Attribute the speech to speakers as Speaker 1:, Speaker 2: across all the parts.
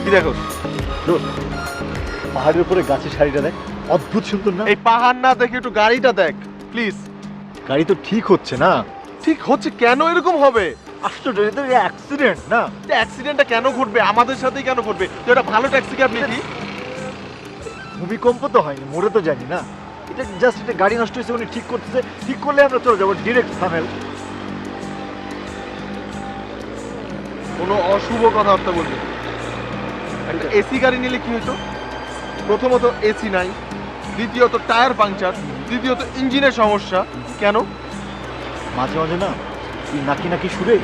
Speaker 1: কি দেখো?
Speaker 2: পাহাড়ের উপরে গাছের শাড়িটা দেখ, অদ্ভুত সুন্দর না?
Speaker 1: এই পাহাড় না দেখে একটু গাড়িটা দেখ প্লিজ।
Speaker 2: গাড়ি তো ঠিক হচ্ছে না।
Speaker 1: ঠিক হচ্ছে কেন এরকম হবে?
Speaker 2: আশ্চর্য, এটা অ্যাক্সিডেন্ট না?
Speaker 1: অ্যাক্সিডেন্টটা কেন ঘটবে? আমাদের সাথেই কেন ঘটবে? তো এটা ভালো ট্যাক্সি ক্যাব নাকি?
Speaker 2: ভূমিকম্প তো হয়নি, মরে তো জানি না। এটা জাস্ট একটা গাড়ি নষ্ট হয়েছে, উনি ঠিক করতেছে, ঠিক করলে আমরা চলে যাবো ডিরেক্ট থামেল।
Speaker 1: কোনো অশুভ কথাবার্তা বলবি না। একটা এসি গাড়ি নিলে কি হতো? প্রথমত এসি নাই, দ্বিতীয়ত টায়ার পাংচার, তৃতীয়ত ইঞ্জিনের সমস্যা। কেন?
Speaker 2: মাঝে মাঝে না তুই নাকি নাকি সুরে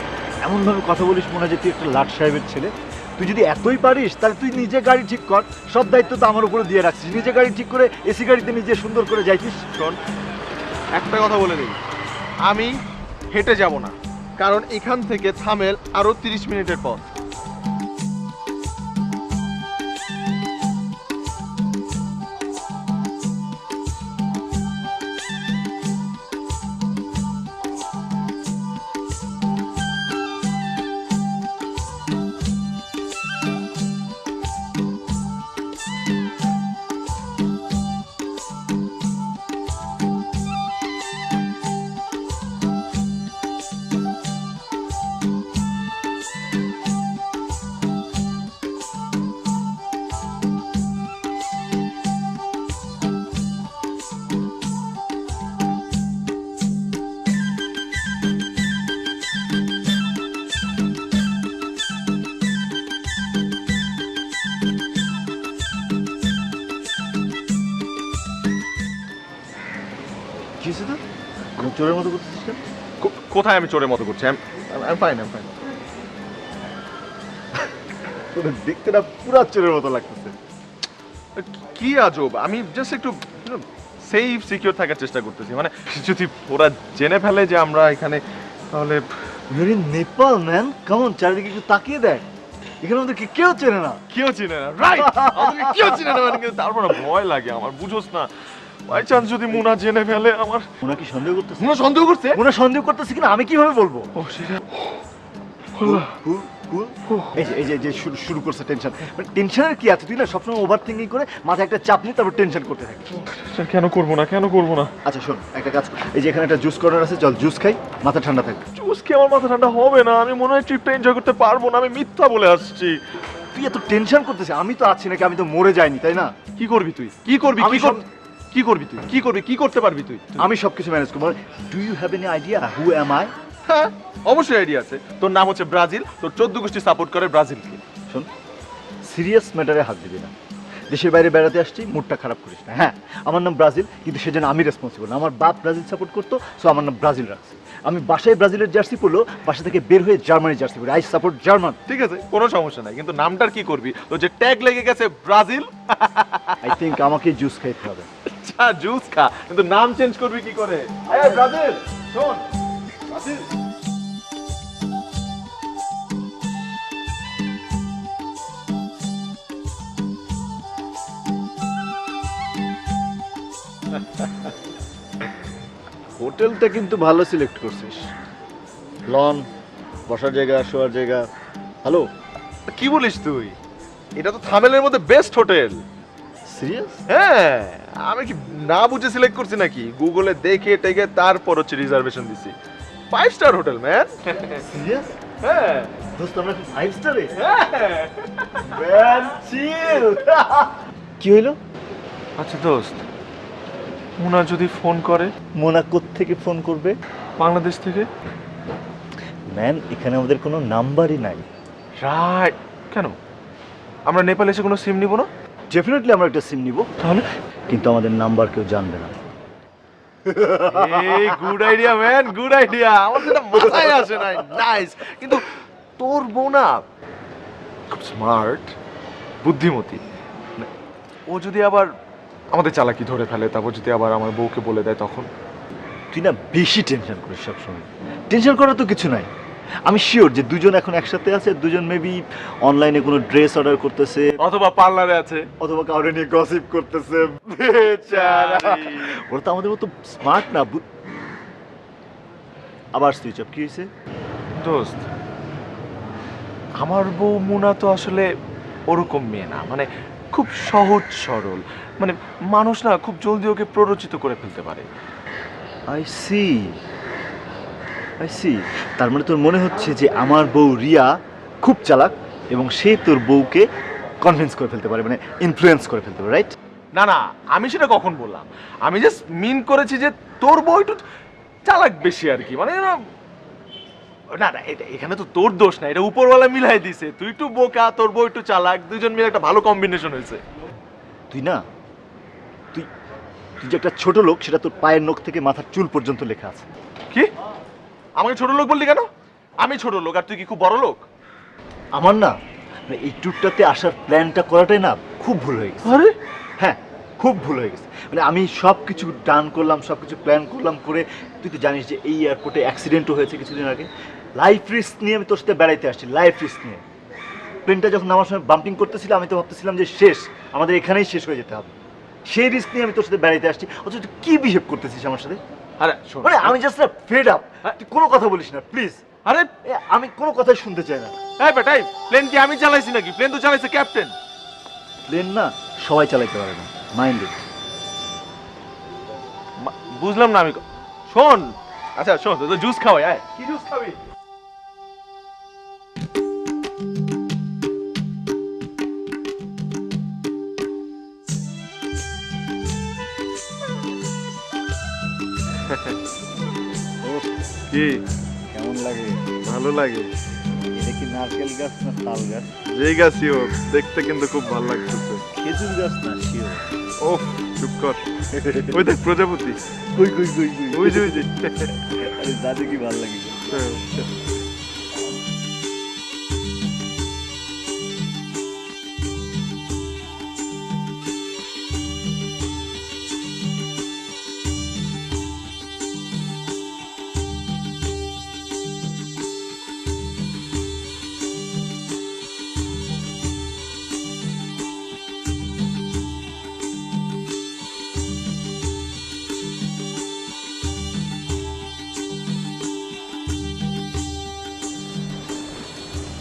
Speaker 2: এমনভাবে কথা বলিস মনে হয় যে তুই একটা লাট সাহেবের ছেলে। তুই যদি এতই পারিস তাহলে তুই নিজে গাড়ি ঠিক কর, সব দায়িত্ব তো আমার উপরে দিয়ে রাখছিস। নিজে গাড়ি ঠিক করে এসি গাড়িতে নিজে সুন্দর করে যাইতিস।
Speaker 1: শোন, একটা কথা বলে দিই, আমি হেঁটে যাব না, কারণ এখান থেকে থামেল আরো 30 মিনিটের পথ।
Speaker 2: কি হয়েছে তো? চোরের মতো করতেছিস কেন?
Speaker 1: কোথায় আমি চোরের মতো করছি? ফাইন।
Speaker 2: তোদের দেখতে না পুরা চোরের মতো লাগতেছে।
Speaker 1: কি আজব, আমি জাস্ট একটু সেফ সিকিউর থাকার চেষ্টা করতেছি। মানে যদি ওরা জেনে ফেলে যে আমরা এখানে, তাহলে
Speaker 2: You're in Nepal, man. Come on, চারিদিকে একটু তাকিয়ে দেখ। এখানে আমাদের কেউ চেনে না।
Speaker 1: কেউ চিনে না, রাইট? আমাদেরকে কেউ চিনে না, মানে কিন্তু তারপরে ভয় লাগে আমার, বুঝোস না? বাই চান্স যদি মুনা জেনে ফেলে আমার।
Speaker 2: মুনা কি সন্দেহ করতেছে?
Speaker 1: মুনা সন্দেহ করছে?
Speaker 2: মুনা সন্দেহ করতেছে কিনা আমি কিভাবে বলবো?
Speaker 1: ও সেটা
Speaker 2: এই যে শুরু করছে টেনশন। মানে টেনশনের কি আছে? তুই না সবসময় ওভার থিঙ্কিং করে মাথায় একটা চাপ নিয়ে তারপর টেনশন করতে থাকিস।
Speaker 1: কেন করবো না?
Speaker 2: আচ্ছা শোন, একটা কাজ কর, এই যে এখানে একটা জুস কর্নার আছে, চল জুস খাই, মাথা ঠান্ডা থাকবে।
Speaker 1: জুস খেয়ে আমার মাথা ঠান্ডা হবে না। আমি মনে হয় ট্রিপটা এনজয় করতে পারবো না। আমি মিথ্যা বলে আসছি।
Speaker 2: তুই এত টেনশন করতেছিস, আমি তো আছি নাকি? আমি তো মরে যাইনি, তাই না?
Speaker 1: কি করবি তুই? কি করবি কি করতে পারবি তুই?
Speaker 2: আমি সবকিছু ম্যানেজ করবো। Do you have any idea who am I?
Speaker 1: হ্যাঁ, অবশ্যই আইডিয়া আছে। তোর নাম হচ্ছে ব্রাজিল, তোর 14 গোষ্ঠী সাপোর্ট করে ব্রাজিলকে।
Speaker 2: শোন, সিরিয়াস ম্যাটারে হাত দিবি না। দেশের বাইরে বেড়াতে আসছি, মুডটা খারাপ করিস না। হ্যাঁ, আমার নাম ব্রাজিল, কিন্তু সেজন্য আমি রেসপন্সিবল না। আমার বাপ ব্রাজিল সাপোর্ট করতো, সো আমার নাম ব্রাজিল রাখছি। আমি বাসায় ব্রাজিলের জার্সি পরলো, বাসা থেকে বের হয়ে জার্মানি জার্সি পরি। I support German.
Speaker 1: ঠিক আছে, কোনো সমস্যা নাই, কিন্তু নামটার কি করবি? তোর যে ট্যাগ লেগে গেছে ব্রাজিল।
Speaker 2: আই থিঙ্ক আমাকে জুস খাইতে হবে।
Speaker 1: আচ্ছা জুস খা, কিন্তু নাম চেঞ্জ করবি কি করে? এই ব্রাজিল, শোন, ব্রাজিল।
Speaker 2: হোটেলটা কিন্তু ভালো সিলেক্ট করছিস। লন, বসার জায়গা, শোয়ার জায়গা। হ্যালো,
Speaker 1: কি বলিস তুই? এটা তো থামেলের মধ্যে বেস্ট হোটেল।
Speaker 2: সিরিয়াস?
Speaker 1: হ্যাঁ, আমি কি না বুঝে সিলেক্ট করছি নাকি? গুগলে দেখে টেকে তারপর হচ্ছে রিজার্ভেশন দিছি। 5 স্টার হোটেল ম্যান।
Speaker 2: সিরিয়াস?
Speaker 1: হ্যাঁ
Speaker 2: দোস্ত, আমরা 5 স্টারে?
Speaker 1: হ্যাঁ।
Speaker 2: ম্যান চিল। কি হইলো?
Speaker 1: আচ্ছা দোস্ত, মুনা যদি ফোন করে?
Speaker 2: মোনা থেকে ফোন করবে?
Speaker 1: বাংলাদেশ থেকে।
Speaker 2: ম্যান, এখানে আমাদের কোনো নাম্বারই নাই।
Speaker 1: রাইট। কেন আমরা নেপালে এসে কোনো সিম নিব না?
Speaker 2: ডেফিনেটলি আমরা একটা সিম নিব,
Speaker 1: তাহলে?
Speaker 2: কিন্তু আমাদের নাম্বার কেউ জানবে না।
Speaker 1: এই good idea man, good idea. আমার যেটা মাথায় আসে না। নাইস। কিন্তু তোর বউ না খুব স্মার্ট, বুদ্ধিমতী। ও যদি আবার আমাদের চালাকি ধরে ফেলে, তারপর যদি আবার আমার বউকে বলে দেয়, তখন?
Speaker 2: তুই না বেশি টেনশন করিস সবসময়। টেনশন করার তো কিছু নাই। আমি শিওর যে দুজন এখন একসাথে আছে, দুজন মেবি অনলাইনে কোনো ড্রেস অর্ডার করতেছে,
Speaker 1: অথবা পার্লারে আছে,
Speaker 2: অথবা কাউরে নিয়ে গসিপ করতেছে। বেচারা, ওরা তো আমাদের মতো স্মার্ট না। আবার সুইচ অফ। কি হয়েছে?
Speaker 1: দোস্ত, আমার বউ মুনা তো আসলে ওরকম মেয়ে না, মানে খুব সহজ সরল, মানে মানুষ না খুব জলদি ওকে প্ররোচিত করে ফেলতে পারে।
Speaker 2: I see I see. তার মানে তোর মনে হচ্ছে যে আমার বউ রিয়া খুব চালাক এবং সে তোর বউকে কনভিন্স করে ফেলতে পারে, মানে ইনফ্লুয়েন্স করে ফেলতে পারে, রাইট?
Speaker 1: না না, আমি সেটা কখন বললাম? আমি জাস্ট মিন করেছি যে তোর বউ একটু চালাক বেশি আর কি, মানে না না, এটা এখানে তো তোর দোষ না, এটা উপরওয়ালা মিলাই দিছে। তুই একটু বোকা, তোর বউ একটু চালাক, দুজন মিলে একটা ভালো কম্বিনেশন হয়েছে।
Speaker 2: তুই না, তুই তুই যে একটা ছোট লোক সেটা তোর পায়ের নখ থেকে মাথার চুল পর্যন্ত লেখা আছে।
Speaker 1: কি? আমাকে ছোট লোক বললি কেন? আমি ছোট লোক আর তুই কি খুব বড় লোক?
Speaker 2: আমার না মানে এই ট্যুরটাতে আসার প্ল্যানটা করাটাই না খুব ভুল হয়ে গেছে।
Speaker 1: আরে
Speaker 2: হ্যাঁ, খুব ভুল হয়ে গেছে। মানে আমি সব কিছু ডান করলাম, সব কিছু প্ল্যান করলাম করে, তুই তো জানিস যে এই এয়ারপোর্টে অ্যাক্সিডেন্টও হয়েছে কিছুদিন আগে। লাইফ রিস্ক নিয়ে আমি তোর সাথে বেড়াইতে আসছি, লাইফ রিস্ক নিয়ে। প্লেনটা যখন আমার সময় বাম্পিং করতেছিলাম আমি তো ভাবতেছিলাম যে শেষ, আমাদের এখানেই শেষ হয়ে যেতে হবে। সেই রিস্ক নিয়ে আমি তোর সাথে বেড়াইতে আসছি, অথচ তুই কি বিহেভ করতেছিস আমার সাথে?
Speaker 1: আরে শোন,
Speaker 2: মানে আমি জাস্ট ফেড আপ। তুই কোনো কথা বলিস না প্লিজ।
Speaker 1: আরে
Speaker 2: আমি কোনো কথাই শুনতে চাই না।
Speaker 1: এই বেটাই, প্লেন কি আমি চালাইছি নাকি? প্লেন তো চালাইছে ক্যাপ্টেন।
Speaker 2: প্লেন না সবাই চালাইতে পারে না, মাইন্ড ইট।
Speaker 1: বুঝলাম না আমি। শোন, আচ্ছা শোন, তো জুস খাওয়াই, আয়। কি জুস খাবি? কি
Speaker 2: কেমন লাগে?
Speaker 1: ভালো লাগে?
Speaker 2: এটা কি নারকেল গাছ না তাল গাছ?
Speaker 1: যেই গাছই হোক, দেখতে কিন্তু খুব ভালো লাগতেছে।
Speaker 2: খেজুর গাছ না শিওর?
Speaker 1: ও চুপ কর, ওই দেখ প্রজাপতি।
Speaker 2: কই কই কই কই?
Speaker 1: ওই যে ওই যে।
Speaker 2: আরে দাদি কি ভালো লাগে?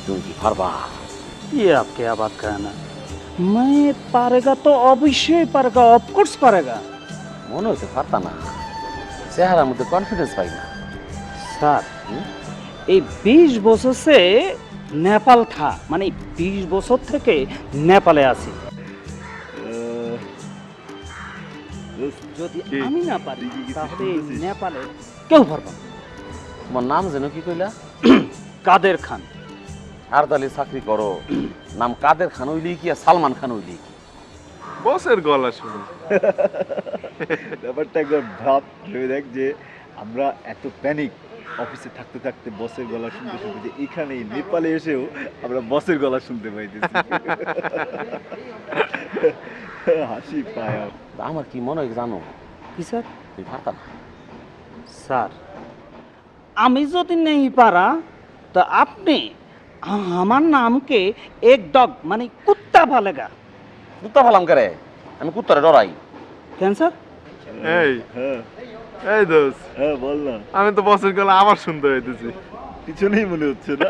Speaker 3: तुम की फरवा
Speaker 4: ये आप क्या बात कहना? मैं पारेगा तो अवश्य पारेगा, ऑफ कोर्स पारेगा।
Speaker 3: মনে হচ্ছে পারতা না, চেহারার মধ্যে কনফিডেন্স পাই না।
Speaker 4: স্যার এই 20 বছর সে নেপাল থা, মানে 20 বছর থেকে নেপালে আছি। যদি
Speaker 1: কি?
Speaker 4: আমি না পারি
Speaker 2: তুই কি কিছু
Speaker 4: তাহলে
Speaker 2: শুনতেছিস?
Speaker 4: নেপালে কেউ পারবে না।
Speaker 3: তোমার নাম যেন কি কইলা?
Speaker 4: কাদের খান।
Speaker 3: আর তাহলে চাকরি করো, নাম কাদের খান হইলি কি আর সালমান খান হইলি কি?
Speaker 1: বসের গলা শুনে
Speaker 2: ব্যাপারটা একবার ভাব, ভেবে দেখ যে আমরা এত প্যানিক অফিসে থাকতে থাকতে বসের গলা শুনতে শুনতে, যে এখানেই নেপালে এসেও আমরা বসের গলা শুনতে পাইতেছি। হাসি পায় আমার।
Speaker 3: আমার কি মনে হয় জানো,
Speaker 4: কি স্যার?
Speaker 3: তুমি পারতা না।
Speaker 4: স্যার আমি যদি নেই পারা তো আপনি আমার নামকে এক ডগ মানে কুত্তা বলেগা।
Speaker 3: কুত্তা ফালাম করে, আমি কুত্তারে ডরাই।
Speaker 4: কেন স্যার?
Speaker 1: এই
Speaker 2: হ্যাঁ
Speaker 1: এই দোস্ত,
Speaker 2: হ্যাঁ বল না,
Speaker 1: আমি তো বসের গলা আবার শুনতে হইতেছি।
Speaker 2: পিছনেই মনে হচ্ছে না?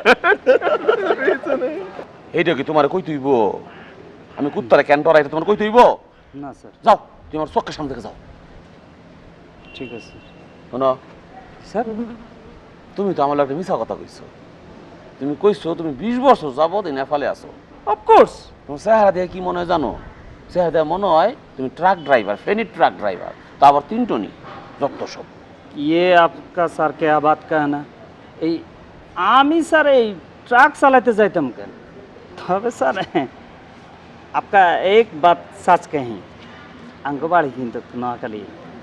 Speaker 3: এইটা কি তোমার কই তুইব? আমি কুত্তারে কেন ডরাই তোমার কই তুইব?
Speaker 4: না স্যার।
Speaker 3: যাও, তুমি আমার চোখের সামনে থেকে যাও।
Speaker 4: ঠিক আছে
Speaker 3: শোনো,
Speaker 4: স্যার।
Speaker 3: তুমি তো আমার একটা মিছা কথা কইছো। তুমি কইছো তুমি 20 বছর যাবত এই নেপালে আছো।
Speaker 4: অফকোর্স।
Speaker 3: তোমার চেহারা দিয়ে কি মনে হয় জানো? চেহারা দিয়ে মনে হয় তুমি truck driver, Feni truck driver, তা আবার 3 টনি, যত সব।
Speaker 4: ये आपका सर क्या बात कहना? এই আমি স্যার এই ট্রাক চালাতে যাইতাম কেন? তবে স্যার आपका एक बात सच कहीं, আঙ্গো বাড়ি কিন্তু নোয়াখালী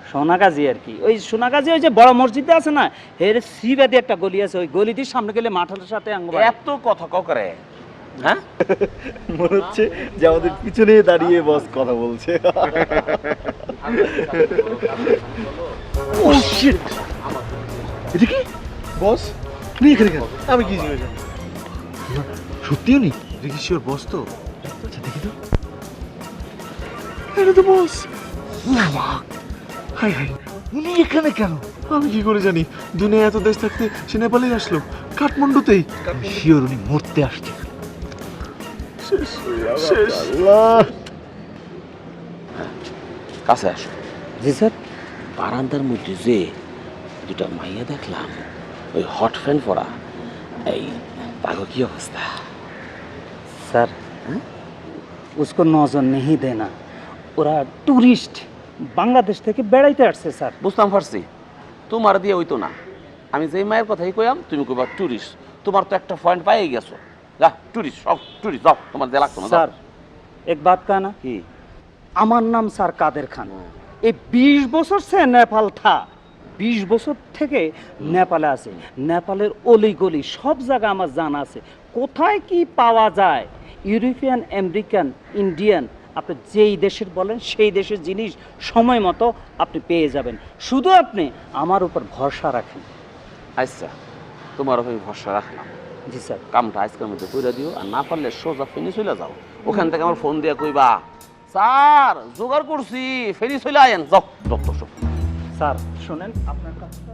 Speaker 4: সোনাগাজী আর কি। ওই সোনাগাজী ওই যে বড় মসজিদে আছে না, এর সিবাদে একটা গলি আছে, ওই গলি দিয়ে সামনে গেলে মাঠের সাথে আঙ্গো বাড়ি।
Speaker 3: এত কথা ক করে, হ্যাঁ?
Speaker 2: মনে হচ্ছে যে আমাদের পিছনে দাঁড়িয়ে বস কথা বলছে। ও শিট, এটা কি
Speaker 1: বস
Speaker 2: তুই এখানে কেন?
Speaker 1: আমি কি জিজ্ঞেস?
Speaker 2: সত্যিও নি?
Speaker 1: দেখি শিওর বস তো?
Speaker 2: আচ্ছা দেখি তো।
Speaker 1: এটা তো বস।
Speaker 2: হাই হাই, উনি এখানে কেন?
Speaker 1: আমি কি করে জানি? দুনিয়া এত দেশ থাকতে সে নেপালেই আসলো, কাঠমান্ডুতেই।
Speaker 2: শিওর উনি মরতে আসছে।
Speaker 1: শেষ।
Speaker 2: আল্লাহ
Speaker 3: কাছে আসো।
Speaker 4: জি স্যার।
Speaker 3: বারান্দার মধ্যে যে দুটা মাইয়া দেখলাম, ওই হট ফ্যান পরা, এই তাগো কি অবস্থা?
Speaker 4: सर उसको नजर नहीं देना, ওরা টুরিস্ট বাংলাদেশ থেকে বেড়াইতে আসছে স্যার।
Speaker 3: বুঝতাম পারছি, তোমার দিয়ে হইতো না। আমি যেই মায়ের কথাই কইলাম তুমি কইবা টুরিস্ট। তোমার তো একটা পয়েন্ট পাইয়ে গেছো। যা টুরিস্ট, সব টুরিস্ট, যাও, তোমার দিয়ে লাগতো না।
Speaker 4: স্যার एक बात कहना,
Speaker 3: কি?
Speaker 4: আমার নাম স্যার কাদের খান। এই 20 বছর সে নেপাল থা, 20 বছর থেকে নেপালে আছে। নেপালের অলি গলি সব জায়গা আমার জানা আছে, কোথায় কি পাওয়া যায়। ইউরোপিয়ান, আমেরিকান, ইন্ডিয়ান, আপনি যেই দেশের বলেন সেই দেশের জিনিস সময় মতো আপনি পেয়ে যাবেন। শুধু আপনি আমার উপর ভরসা রাখেন।
Speaker 3: আচ্ছা, তোমার ওই ভরসা রাখলাম।
Speaker 4: জি স্যার।
Speaker 3: কামটা আজকের মধ্যে কইরা দিও, আর না পারলে সোজা ফেনি চলে যাও। ওখান থেকে আমার ফোন দিয়ে কইবা, স্যার জোগাড় করছি, ফেনি চলে আয়েন। যাও ডক্টর সব।
Speaker 4: স্যার শুনেন, আপনার কাজটা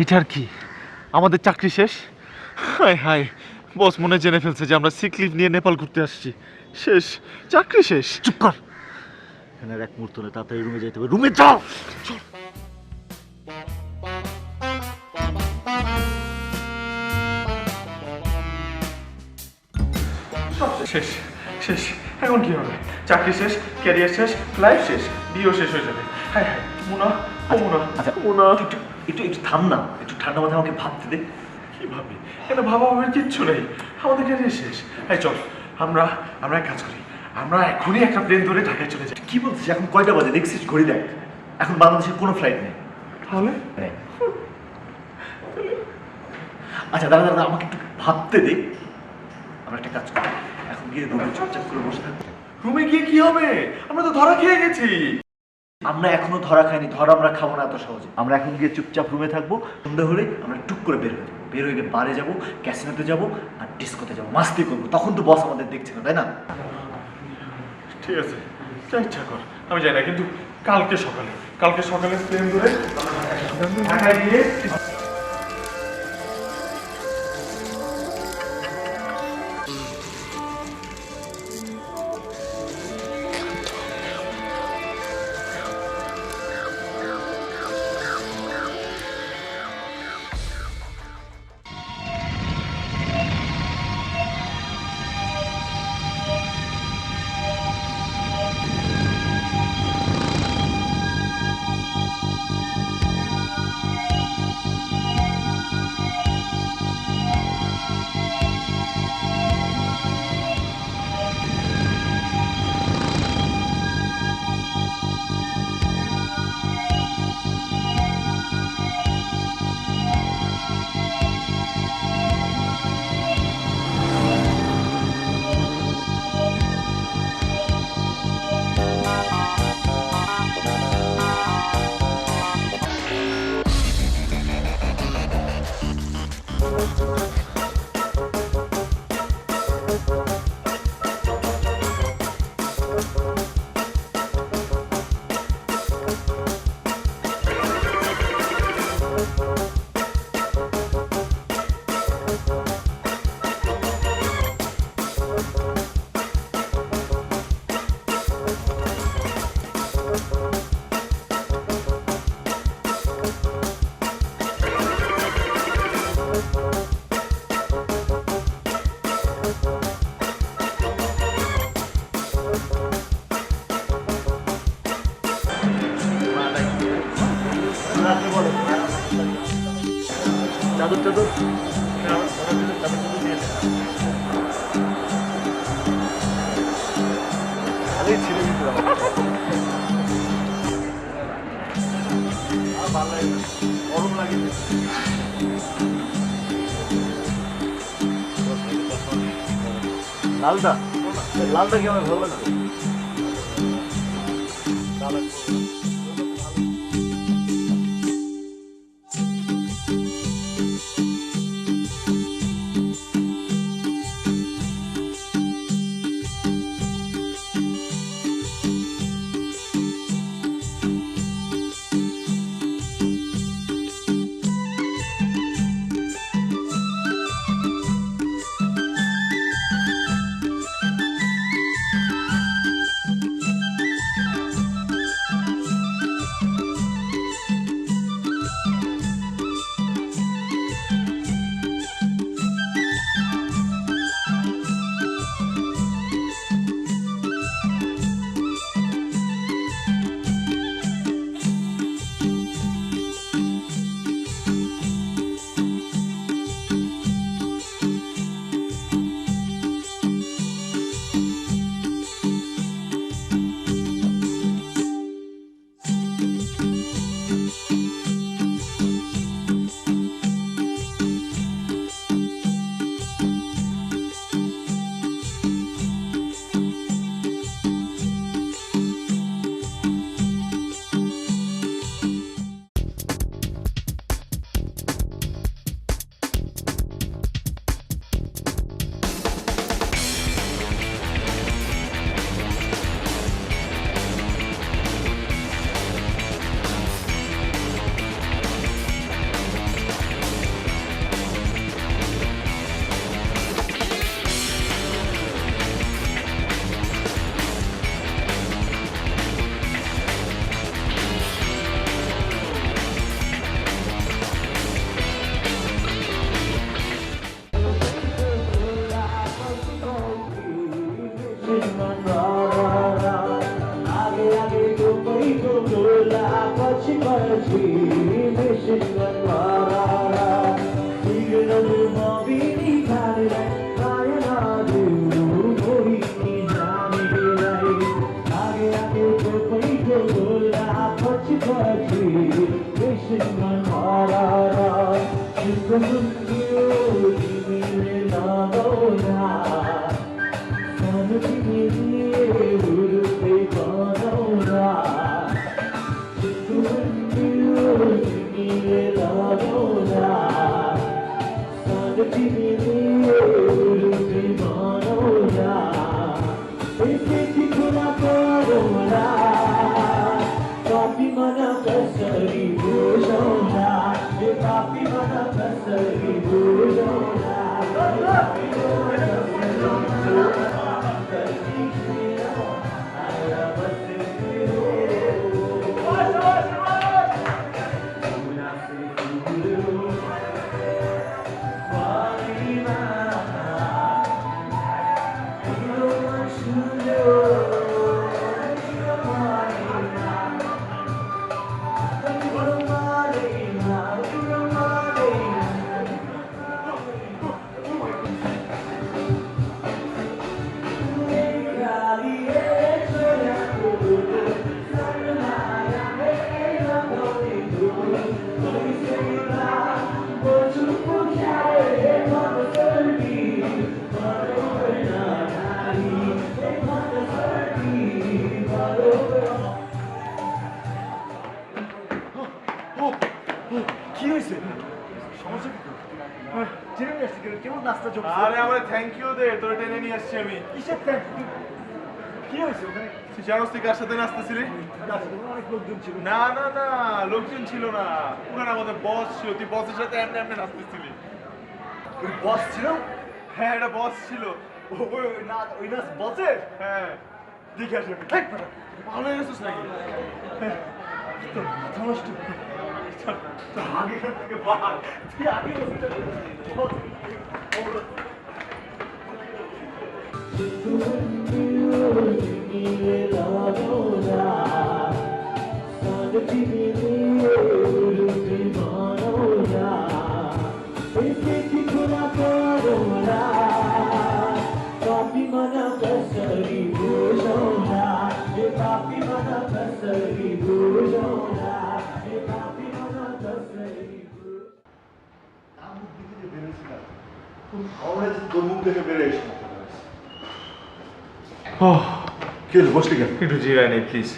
Speaker 1: এটার কি আমাদের চাকরি শেষ? হায় হায়, বস মনে জেনে ফেলছে যে আমরা সিক লিভ নিয়ে নেপাল ঘুরতে আসছি। শেষ, চাকরি শেষ।
Speaker 2: চুপ কর, এখানে আর এক মুহূর্ত নেই, তাড়াতাড়ি রুমে যেতে হবে। রুমে চল।
Speaker 1: শেষ শেষ, এখন কি হবে? চাকরি শেষ, ক্যারিয়ার শেষ, লাইফ শেষ, বিয়েও শেষ হয়ে যাবে। হায় হায়, মুনা, ও মুনা,
Speaker 2: আচ্ছা
Speaker 1: মুনা।
Speaker 2: একটু একটু একটু থাম না, একটু ঠান্ডা মাথায় আমাকে ভাবতে দে।
Speaker 1: কি ভাবি? এটা ভাবা ভাবের কিচ্ছু নেই, আমাদের ক্যারিয়ার শেষ। এই চল, আমরা আমরা এক কাজ করি, আমরা এখনই একটা প্লেন ধরে ঢাকায় চলে যাই।
Speaker 2: কি বলছিস? এখন কয়টা বাজে দেখছিস? ঘড়ি দেখ, এখন বাংলাদেশের কোনো ফ্লাইট নেই।
Speaker 1: তাহলে
Speaker 2: নেই। আচ্ছা দাঁড়া দাঁড়া, আমাকে একটু ভাবতে দে। আমরা একটা কাজ করি, এখন গিয়ে রুমে চুপচাপ করে বসে থাকবো।
Speaker 1: রুমে গিয়ে কি হবে? আমরা তো ধরা খেয়ে গেছি।
Speaker 2: আমরা এখনো ধরা খাইনি, ধরা আমরা খাবো না এত সহজে। আমরা এখন গিয়ে চুপচাপ রুমে থাকবো, সন্ধ্যা হলে আমরা টুক করে বের হয়ে যাবো। বের হয়ে গিয়ে বারে যাবো, ক্যাসিনোতে যাবো, আর ডিস্কোতে যাবো, মাস্তি করবো। তখন তো বস আমাদের দেখছে না, তাই না?
Speaker 1: ঠিক আছে, যা ইচ্ছা কর, আমি যাই না। কিন্তু কালকে সকালে প্লেন ধরে ঢাকায় গিয়ে
Speaker 2: চাদর চাদর ছিল কিন্তু গরম লাগে। লালটা লালটা কি আমার ভালো লাগবে? কি হয়েছে? সমস্যা কি? টেনে নিয়ে আসছি কেমন নাস্তা চলছে?
Speaker 1: আরে আমার থ্যাংক ইউ দে, তোর টেনে নিয়ে আসছি আমি।
Speaker 2: কিসের thank you? কি হয়েছে ওখানে?
Speaker 1: তুই জানোস তুই কার সাথে নাচতেছিলি?
Speaker 2: অনেক লোকজন ছিল।
Speaker 1: না না না, লোকজন ছিল না, ওখানে আমাদের বস ছিল। তুই বসের সাথে এমনি এমনি নাচতেছিলি।
Speaker 2: ওই বস ছিল?
Speaker 1: হ্যাঁ, এটা বস ছিল।
Speaker 2: ওই নাচ বসের?
Speaker 1: হ্যাঁ,
Speaker 2: দেখে আসি আমি।
Speaker 1: ভালো হয়ে গেছিস নাকি?
Speaker 2: তোর মাথা নষ্ট। তোর আগে থেকে বাদ। তুই আগে বস। তোর মুখ দেখে বেড়ে এসে কি হলো, বসলি কেন?
Speaker 1: একটু জিরায় নেই প্লিজ।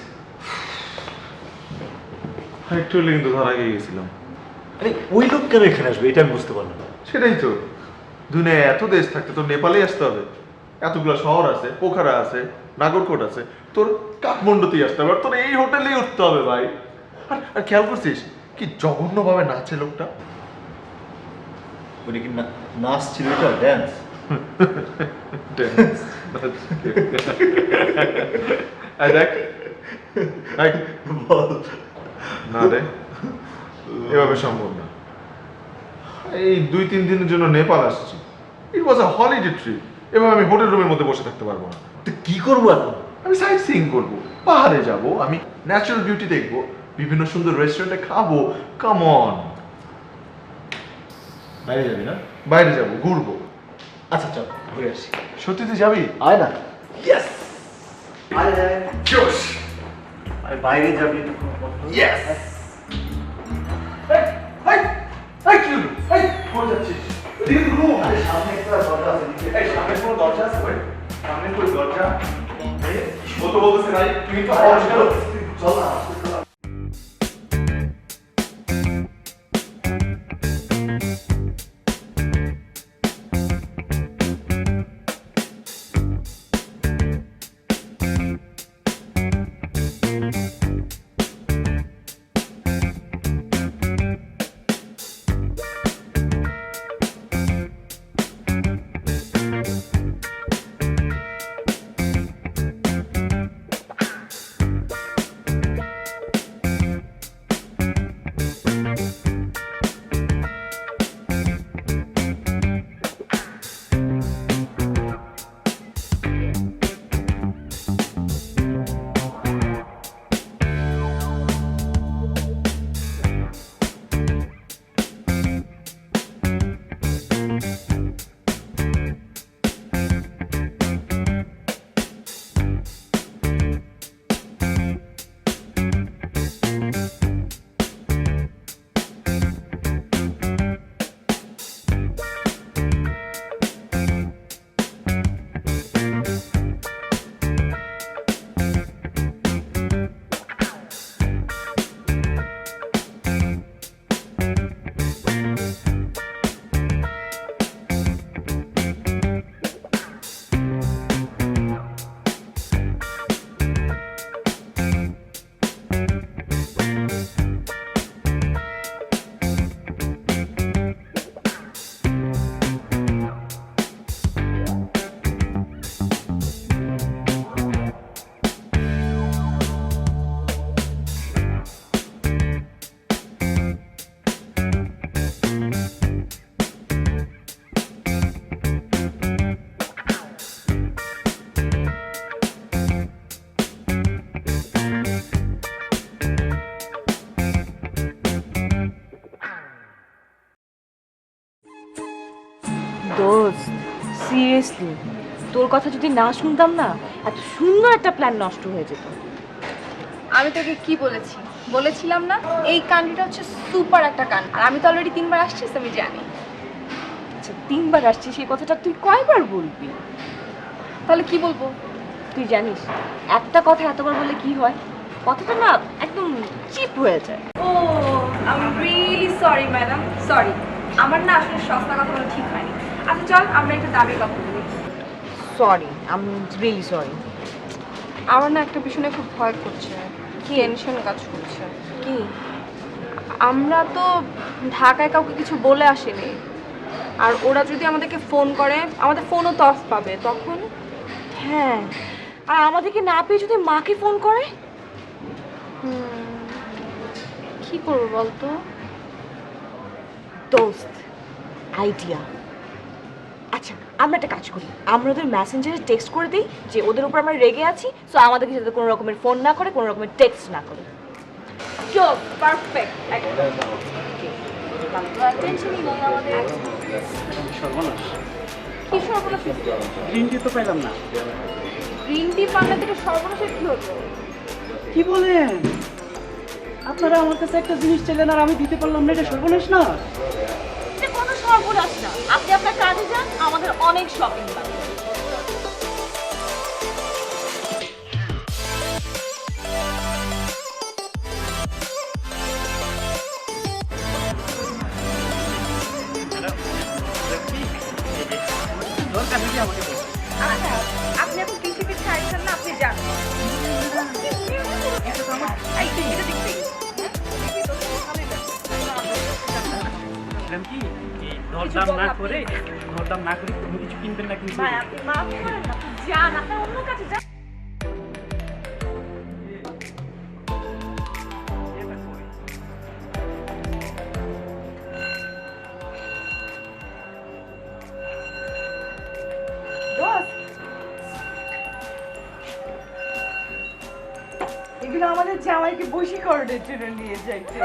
Speaker 1: একটু হলে কিন্তু ধরা গিয়ে গেছিলাম।
Speaker 2: আরে ওই লোক কেন এখানে আসবে এটা আমি বুঝতে পারলাম না।
Speaker 1: সেটাই তো, দুনিয়ায় এত দেশ থাকতে তোর নেপালেই আসতে হবে। এতগুলো শহর আছে, পোখারা আছে, নাগরকোট আছে, তোর কাঠমান্ডুতেই আসতে হবে, আর তোর এই হোটেলেই উঠতে হবে ভাই। আর খেয়াল করছিস কি জঘন্যভাবে নাচে লোকটা?
Speaker 2: ওটা কি নাচ ছিল, এটা ড্যান্স?
Speaker 1: দেখ
Speaker 2: বল।
Speaker 1: না রে, এভাবে সম্ভব না। এই 2-3 দিনের জন্য নেপাল আসছি। ইট ওয়াজ আ হলিডে ট্রিপ। এভাবে আমি হোটেল রুমের মধ্যে বসে থাকতে পারবো না।
Speaker 2: তুই কি করবো এখন?
Speaker 1: আমি সাইট সিইং করবো, পাহাড়ে যাব, আমি ন্যাচারাল বিউটি দেখবো, বিভিন্ন সুন্দর রেস্টুরেন্টে খাবো। Come on.
Speaker 2: বাইরে যাবি না?
Speaker 1: বাইরে যাব, ঘুরবো।
Speaker 2: আচ্ছা চল ঘুরে আসি।
Speaker 1: সত্যি তুই যাবি?
Speaker 2: আয় না। ইয়েস, আয় আয়।
Speaker 1: জোশ।
Speaker 2: আরে বাইরে যাবি?
Speaker 1: ইয়েস। কি হলো? কোথায় যাচ্ছিস? এদিকে তো ঘুম।
Speaker 2: আরে সামনে একটা দরজা আছে।
Speaker 1: এই সামনে কোনো দরজা আছে ভাই? সামনে কোনো দরজা? ও তো বলতেছে নাই, তুমি তো অরিজিনাল।
Speaker 2: চল না।
Speaker 5: দোস্ত সিরিয়াসলি তোর কথা যদি না শুনতাম না এত সুন্দর একটা প্ল্যান নষ্ট হয়ে যেত।
Speaker 6: আমি তোকে কি বলেছি, বলেছিলাম না এই কান্ট্রিটা হচ্ছে সুপার একটা কান্ট্রি, আর আমি তো অলরেডি 3 বার আসছি, আমি জানি।
Speaker 5: আচ্ছা 3 বার আসছিস, সেই কথাটা তুই কয়বার বলবি?
Speaker 6: তাহলে কি বলবো?
Speaker 5: তুই জানিস একটা কথা এতবার বললে কি হয়, কথাটা না একদম চিপ হয়ে যায়।
Speaker 6: Oh I am really sorry madam, sorry. আমার না আসলে সস্তা কথা বলা ঠিক হয়নি। আচ্ছা চল আমরা একটা দাবির কথা বলি।
Speaker 5: Sorry, I am really sorry.
Speaker 6: আমার না একটা বিষয় নিয়ে খুব ভয় করছে, টেনশন কাজ করছে।
Speaker 5: কি?
Speaker 6: আমরা তো ঢাকায় কাউকে কিছু বলে আসিনি, আর ওরা যদি আমাদেরকে ফোন করে, আমাদের ফোনও তো অফ পাবে তখন।
Speaker 5: হ্যাঁ, আর আমাদেরকে না পেয়ে যদি মাকে ফোন করে?
Speaker 6: কি করবো বলতো?
Speaker 5: দোস্ত আইডিয়া। আচ্ছা আমরা একটা কাজ করি, আমরা ওদের মেসেঞ্জারে টেক্সট করে দিই যে ওদের উপর আমরা রেগে আছি, সো আমাদেরকে যাতে কোনো রকমের ফোন না করে, কোনো রকমের টেক্সট না করে।
Speaker 6: চল, পারফেক্ট। টেনশনই নেই আমাদের।
Speaker 4: সর্বনাশ,
Speaker 6: কি সর্বনাশ?
Speaker 4: গ্রিন টি তো পেলাম না।
Speaker 6: গ্রিন টি পান্না থেকে সর্বনাশের কি হলো?
Speaker 4: কি বলেন? আপনারা আমার কাছে একটা জিনিস চাইলেন আর আমি দিতে পারলাম না, এটা সর্বনাশ না?
Speaker 5: এটা কোনো সর্বনাশ না, আপনি আপনার কাজে যান, আমাদের অনেক শপিং বাকি।
Speaker 6: আচ্ছা, আপনি এখন কিছু কিছু চাইছেন না, আপনি যান। এই, এটা দেখতে।
Speaker 4: কি দরদাম না করে তুমি কিছু কিনবেন না কিন্তু?
Speaker 5: ভাই আপনি মাফ করেন না, যান আপনার অন্য কাজে যান। এগুলো আমাদের জামাইকে বশীকরণের জন্য নিয়ে যাইতে।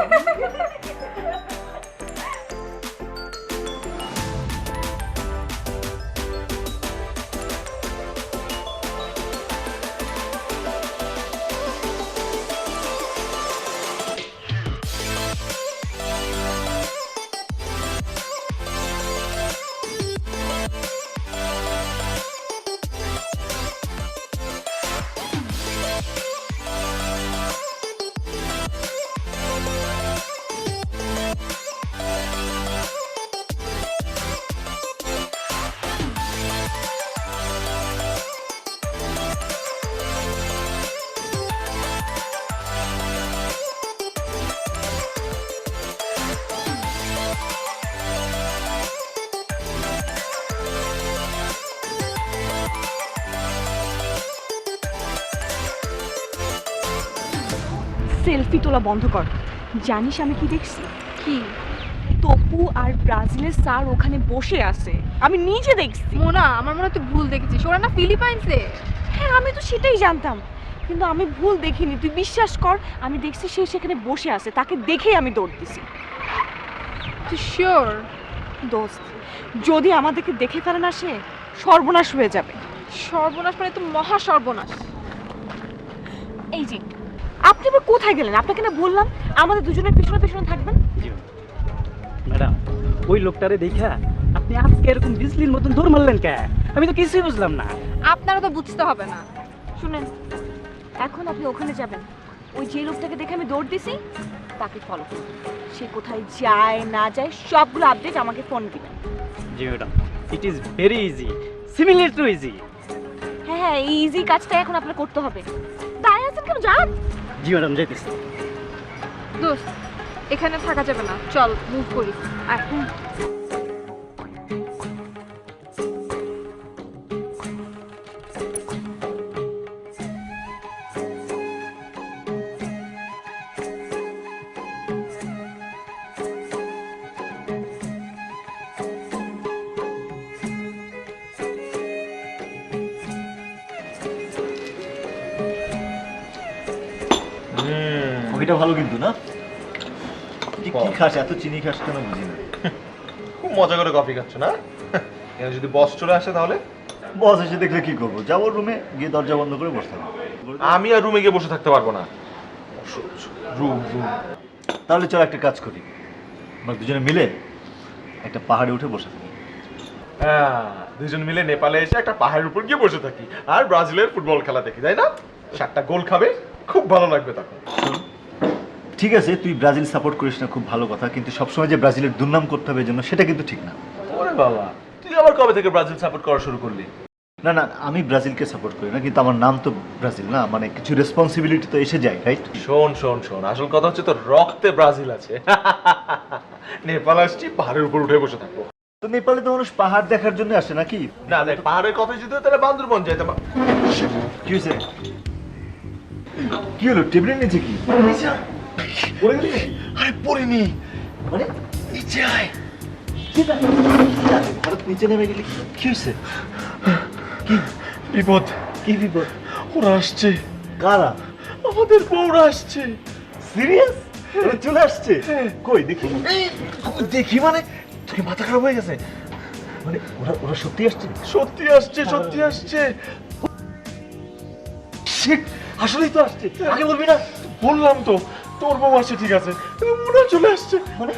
Speaker 5: সেলফি তোলা বন্ধ কর। জানিস আমি কি দেখছি?
Speaker 6: কি?
Speaker 5: তপু আর ব্রাজিলের স্যার ওখানে বসে আছে, আমি নিজে দেখছি।
Speaker 6: মোনা, আমার মনে হয় তুই ভুল দেখেছিস, ওরা না ফিলিপাইন্সে।
Speaker 5: হ্যাঁ আমি তো সেটাই জানতাম, কিন্তু আমি ভুল দেখিনি, তুই বিশ্বাস কর। আমি দেখছি সে সেখানে বসে আছে, তাকে দেখেই আমি দৌড় দিছি।
Speaker 6: তুই শিওর?
Speaker 5: দোস্ত যদি আমাদেরকে দেখে ফেলে না সে, সর্বনাশ হয়ে যাবে।
Speaker 6: সর্বনাশ মানে তো মহা সর্বনাশ।
Speaker 5: এই যে আপনি আবার কোথায় গেলেন? আপনাকে না বললাম আমাদের দুজনের পিছনে পিছনে থাকবেন।
Speaker 4: ম্যাডাম, ওই লোকটারে দেখা আপনি আজকে এরকম বিজলির মতন দৌড় মারলেন কে? আমি তো কিছুই বুঝলাম না।
Speaker 6: আপনারও তো বুঝতে হবে না।
Speaker 5: শুনেন, এখন আপনি ওখানে যাবেন, ওই যে লোকটাকে দেখে আমি দৌড় দিছি তাকে ফলো করুন। সে কোথায় যায় না যায় সবগুলো আপডেট আমাকে ফোন দিবেন।
Speaker 4: জি madam, it is very easy, similar to easy.
Speaker 5: হ্যাঁ হ্যাঁ, এই ইজি কাজটা এখন আপনার করতে হবে। দাঁড়িয়ে আছেন কেন? যান।
Speaker 4: জি ম্যাডাম, যাইতেছি।
Speaker 6: দোস্ত, এখানে থাকা যাবে না, চল মুভ করি। আর
Speaker 2: কফিটা ভালো কিন্তু না? তুই কি খাস? এত চিনি খাস কেন বুঝি না।
Speaker 1: খুব মজা করে কফি খাচ্ছ না? এখানে যদি বস চলে আসে তাহলে?
Speaker 2: বস এসে দেখলে কি করবো? যাবো রুমে গিয়ে দরজা বন্ধ করে বসে থাকবো।
Speaker 1: আমি আর রুমে গিয়ে বসে থাকতে পারবো না। Room room.
Speaker 2: তাহলে চল একটা কাজ করি, আমরা দুজনে মিলে একটা পাহাড়ে উঠে বসে থাকি।
Speaker 1: হ্যাঁ, দুজন মিলে নেপালে এসে একটা পাহাড়ের উপর গিয়ে বসে থাকি আর ব্রাজিলের ফুটবল খেলা দেখি, তাই না? 7টা গোল খাবে, খুব ভালো লাগবে তখন।
Speaker 2: ঠিক আছে, তুই ব্রাজিল সাপোর্ট করিস না, খুব ভালো কথা, কিন্তু সবসময় যে ব্রাজিলের দুর্নাম করতে হবে জন্য সেটা কিন্তু ঠিক না।
Speaker 1: ওরে বাবা, তুই আবার কবে থেকে ব্রাজিল সাপোর্ট করা শুরু করলি?
Speaker 2: না না, আমি ব্রাজিলকে সাপোর্ট করি না, কিন্তু আমার নাম তো ব্রাজিল না, মানে কিছু রেসপন্সিবিলিটি তো এসে যায়, রাইট?
Speaker 1: শোন শোন শোন, আসল কথা হচ্ছে তোর রক্তে ব্রাজিল আছে। নেপাল আসছি, পাহাড়ের উপর উঠে বসে থাকবো।
Speaker 2: তো নেপালে তো মানুষ পাহাড় দেখার জন্য আসে নাকি?
Speaker 1: না দেখ, পাহাড়ের কথা যদি হয় তাহলে বান্দরবন যাইতাম।
Speaker 2: কি হয়েছে? কি হলো? টেবিলের নিচে কি পড়ে গেলি নাকি?
Speaker 1: আরে পড়িনি,
Speaker 2: মানে
Speaker 1: নিচে আয়।
Speaker 2: হঠাৎ নিচে নেমে গেলি, কি হয়েছে? কি
Speaker 1: বিপদ,
Speaker 2: কি বিপদ?
Speaker 1: ওরা আসছে।
Speaker 2: কারা?
Speaker 1: আমাদের বউরা আসছে।
Speaker 2: সিরিয়াস? চলে আসছে? কই দেখি।
Speaker 1: দেখি মানে, তুই মাথা খারাপ হয়ে গেছে?
Speaker 2: মানে ওরা ওরা সত্যি আসছে?
Speaker 1: সত্যি আসছে, সত্যি আসছে।
Speaker 2: Shit, আসলেই তো আসছে, আগে বলবি না?
Speaker 1: বললাম তো, তোর বউ আসছে, ঠিক আছে, মোনা চলে আসছে।
Speaker 2: মানে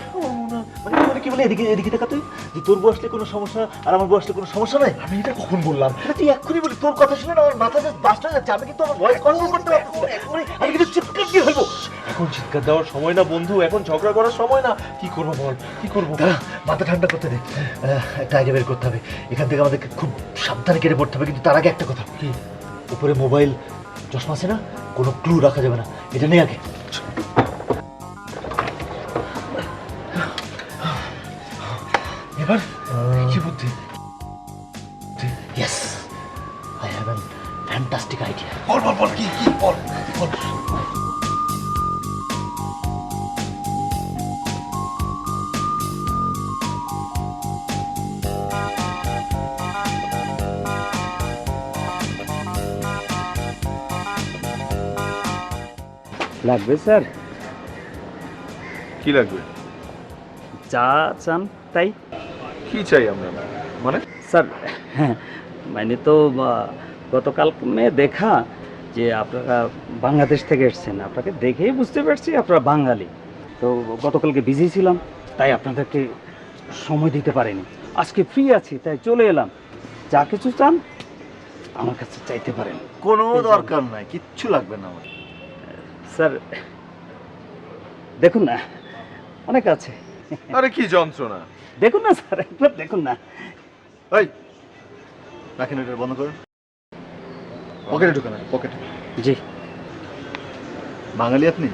Speaker 2: মানে মানে কি বলে, এদিকে এদিকে দেখা তুই, যে তোর বউ আসলে কোনো সমস্যা আর আমার বউ আসলে কোনো সমস্যা নাই?
Speaker 1: আমি এটা কখন বললাম?
Speaker 2: এটা তুই এক্ষুনি বলি, তোর কথা শুনে না আমার মাথা জাস্ট বাস্ট হয়ে যাচ্ছে, আমি কিন্তু আমার ভয়েস কন্ট্রোল করতে পারছি না এক্ষুনি, আমি কিন্তু চিৎকার দিয়ে ফেলবো।
Speaker 1: এখন চিৎকার দেওয়ার সময় না বন্ধু, এখন ঝগড়া করার সময় না। কি করবো বল, কি করবো?
Speaker 2: দাঁড়া, মাথা ঠান্ডা করতে দে, একটা আইডিয়া বের করতে হবে। এখান থেকে আমাদেরকে খুব সাবধানে কেটে পড়তে হবে, কিন্তু তার আগে একটা কথা, কি উপরে মোবাইল চশমা আছে না, কোনো ক্লু রাখা যাবে না, এটা নেই আগে।
Speaker 1: এবার কি বুদ্ধি?
Speaker 2: Yes, I have an fantastic idea.
Speaker 1: বল বল বল, কি কি বল বল।
Speaker 4: লাগবে স্যার?
Speaker 1: কি লাগবে?
Speaker 4: যা চান তাই।
Speaker 1: কি চাই আমরা? মানে
Speaker 4: স্যার মানে তো গতকাল দেখা যে আপনারা বাংলাদেশ থেকে এসেছেন, আপনাকে দেখেই বুঝতে পারছি আপনারা বাঙালি। তো গতকালকে বিজি ছিলাম, তাই আপনাদেরকে সময় দিতে পারিনি। আজকে ফ্রি আছি, তাই চলে এলাম। যা কিছু চান আমার কাছে চাইতে পারেন।
Speaker 2: কোনো দরকার নাই, কিচ্ছু লাগবে না আমার।
Speaker 4: স্যার দেখুন না, অনেক আছে।
Speaker 1: আরে কি যন্ত্রণা!
Speaker 4: দেখুন না স্যার, একবার দেখুন না।
Speaker 2: এই রাখেন, এটা বন্ধ করুন, পকেটে ঢুকে না, পকেটে।
Speaker 4: জি
Speaker 2: বাঙালি আপনি?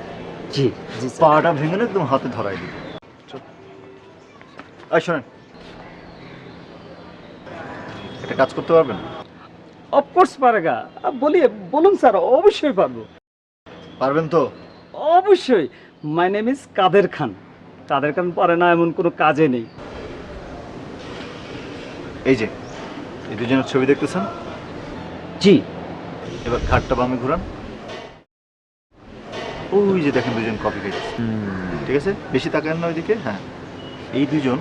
Speaker 4: জি জি স্যার।
Speaker 2: পাটা ভেঙে না একদম হাতে ধরাই দিই। এই শোনেন, একটা কাজ করতে পারবেন?
Speaker 4: অফকোর্স পারেগা, বলুন স্যার, অবশ্যই পারবো।
Speaker 2: পারবেন তো?
Speaker 4: অবশ্যই। মাই নেম ইজ কাদের খান। কাদের খান পারে না এমন কোনো কাজে নেই।
Speaker 2: এই যে এই দুজনের ছবি দেখতেছেন,
Speaker 4: জি।
Speaker 2: এবার ঘাটটা বামে ঘুরান। ওই যে দেখেন দুজন কফি খাইছে, ঠিক আছে? বেশি তাকান না ওইদিকে। হ্যাঁ, এই দুজন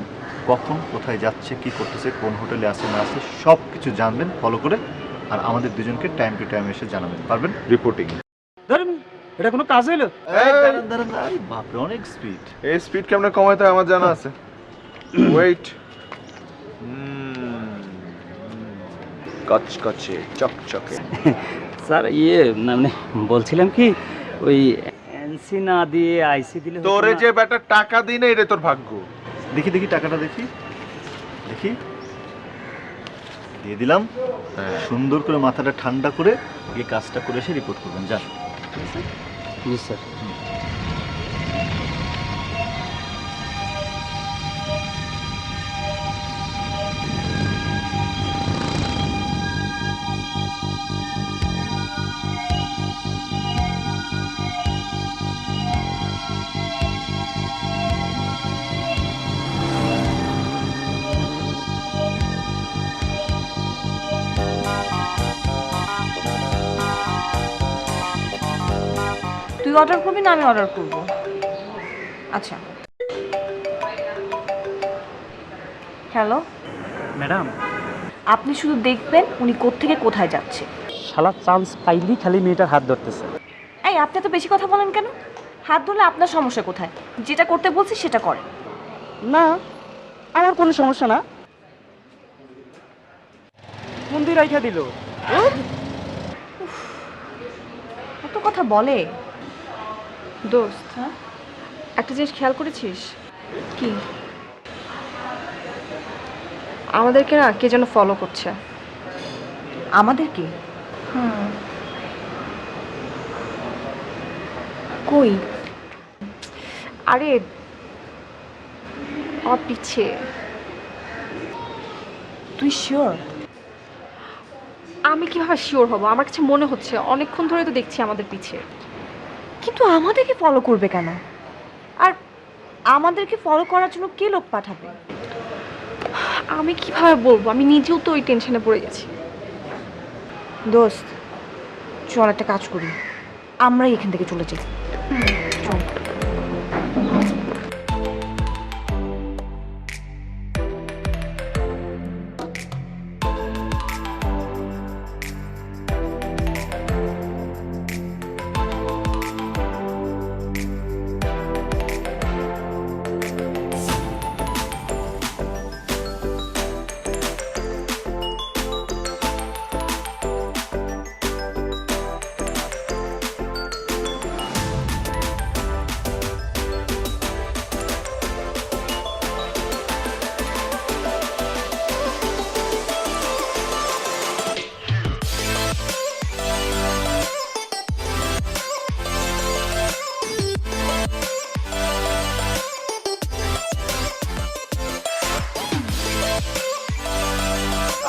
Speaker 2: কখন কোথায় যাচ্ছে, কি করতেছে, কোন হোটেলে আছে না আছে সব কিছু জানবেন ফলো করে, আর আমাদের দুজনকে টাইম টু টাইম এসে জানাবেন, পারবেন?
Speaker 1: রিপোর্টিং।
Speaker 4: ধরেন এটা কোনো কাজ হইলো?
Speaker 2: দাঁড়ান দাঁড়ান, আরে বাপরে, অনেক স্পিড।
Speaker 1: এই স্পিড কেমনে কমাইতে হয় আমার জানা আছে। ওয়েট। কচকচে চকচকে।
Speaker 4: স্যার না মানে বলছিলাম কি, ওই এনসি না দিয়ে আইসি দিলে হতো
Speaker 1: তোরে
Speaker 4: না?
Speaker 1: যে বেটা টাকা দিই না, এটা তোর ভাগ্য।
Speaker 2: দেখি দেখি টাকাটা দেখি, দেখি, দিয়ে দিলাম। সুন্দর করে মাথাটা ঠান্ডা করে এই কাজটা করে এসে রিপোর্ট করবেন, যান।
Speaker 4: জি স্যার।
Speaker 5: তুই অর্ডার করবি না আমি অর্ডার করব? আচ্ছা, হ্যালো,
Speaker 4: ম্যাডাম,
Speaker 5: আপনি শুধু দেখবেন উনি কোত্থেকে কোথায় যাচ্ছে।
Speaker 4: শালা চান্স পাইলেই খালি মেয়েটার হাত ধরতেছে।
Speaker 5: এই আপনি তো বেশি কথা বলেন কেন? হাত ধরলে আপনার সমস্যা কোথায়? যেটা করতে বলছি সেটা করেন।
Speaker 4: না, আমার কোনো সমস্যা না। মন্দির রাইখা দিল।
Speaker 5: কত কথা বলে।
Speaker 6: দোস্ত, একটা জিনিস খেয়াল করেছিস?
Speaker 5: কি?
Speaker 6: আমাদেরকে না কে যেন ফলো করছে।
Speaker 5: আমাদের কি? কই?
Speaker 6: আরে আমার পিছে।
Speaker 5: তুই শিওর?
Speaker 6: আমি কিভাবে শিওর হব? আমার কাছে মনে হচ্ছে অনেকক্ষণ ধরে তো দেখছি আমাদের পিছে।
Speaker 5: কিন্তু আমাদেরকে ফলো করবে কেন? আর আমাদেরকে ফলো করার জন্য কে লোক পাঠাবে?
Speaker 6: আমি কিভাবে বলবো? আমি নিজেও তো ওই টেনশনে পড়ে গেছি।
Speaker 5: দোস্ত, চল একটা কাজ করি, আমরাই এখান থেকে চলে যাই। চল।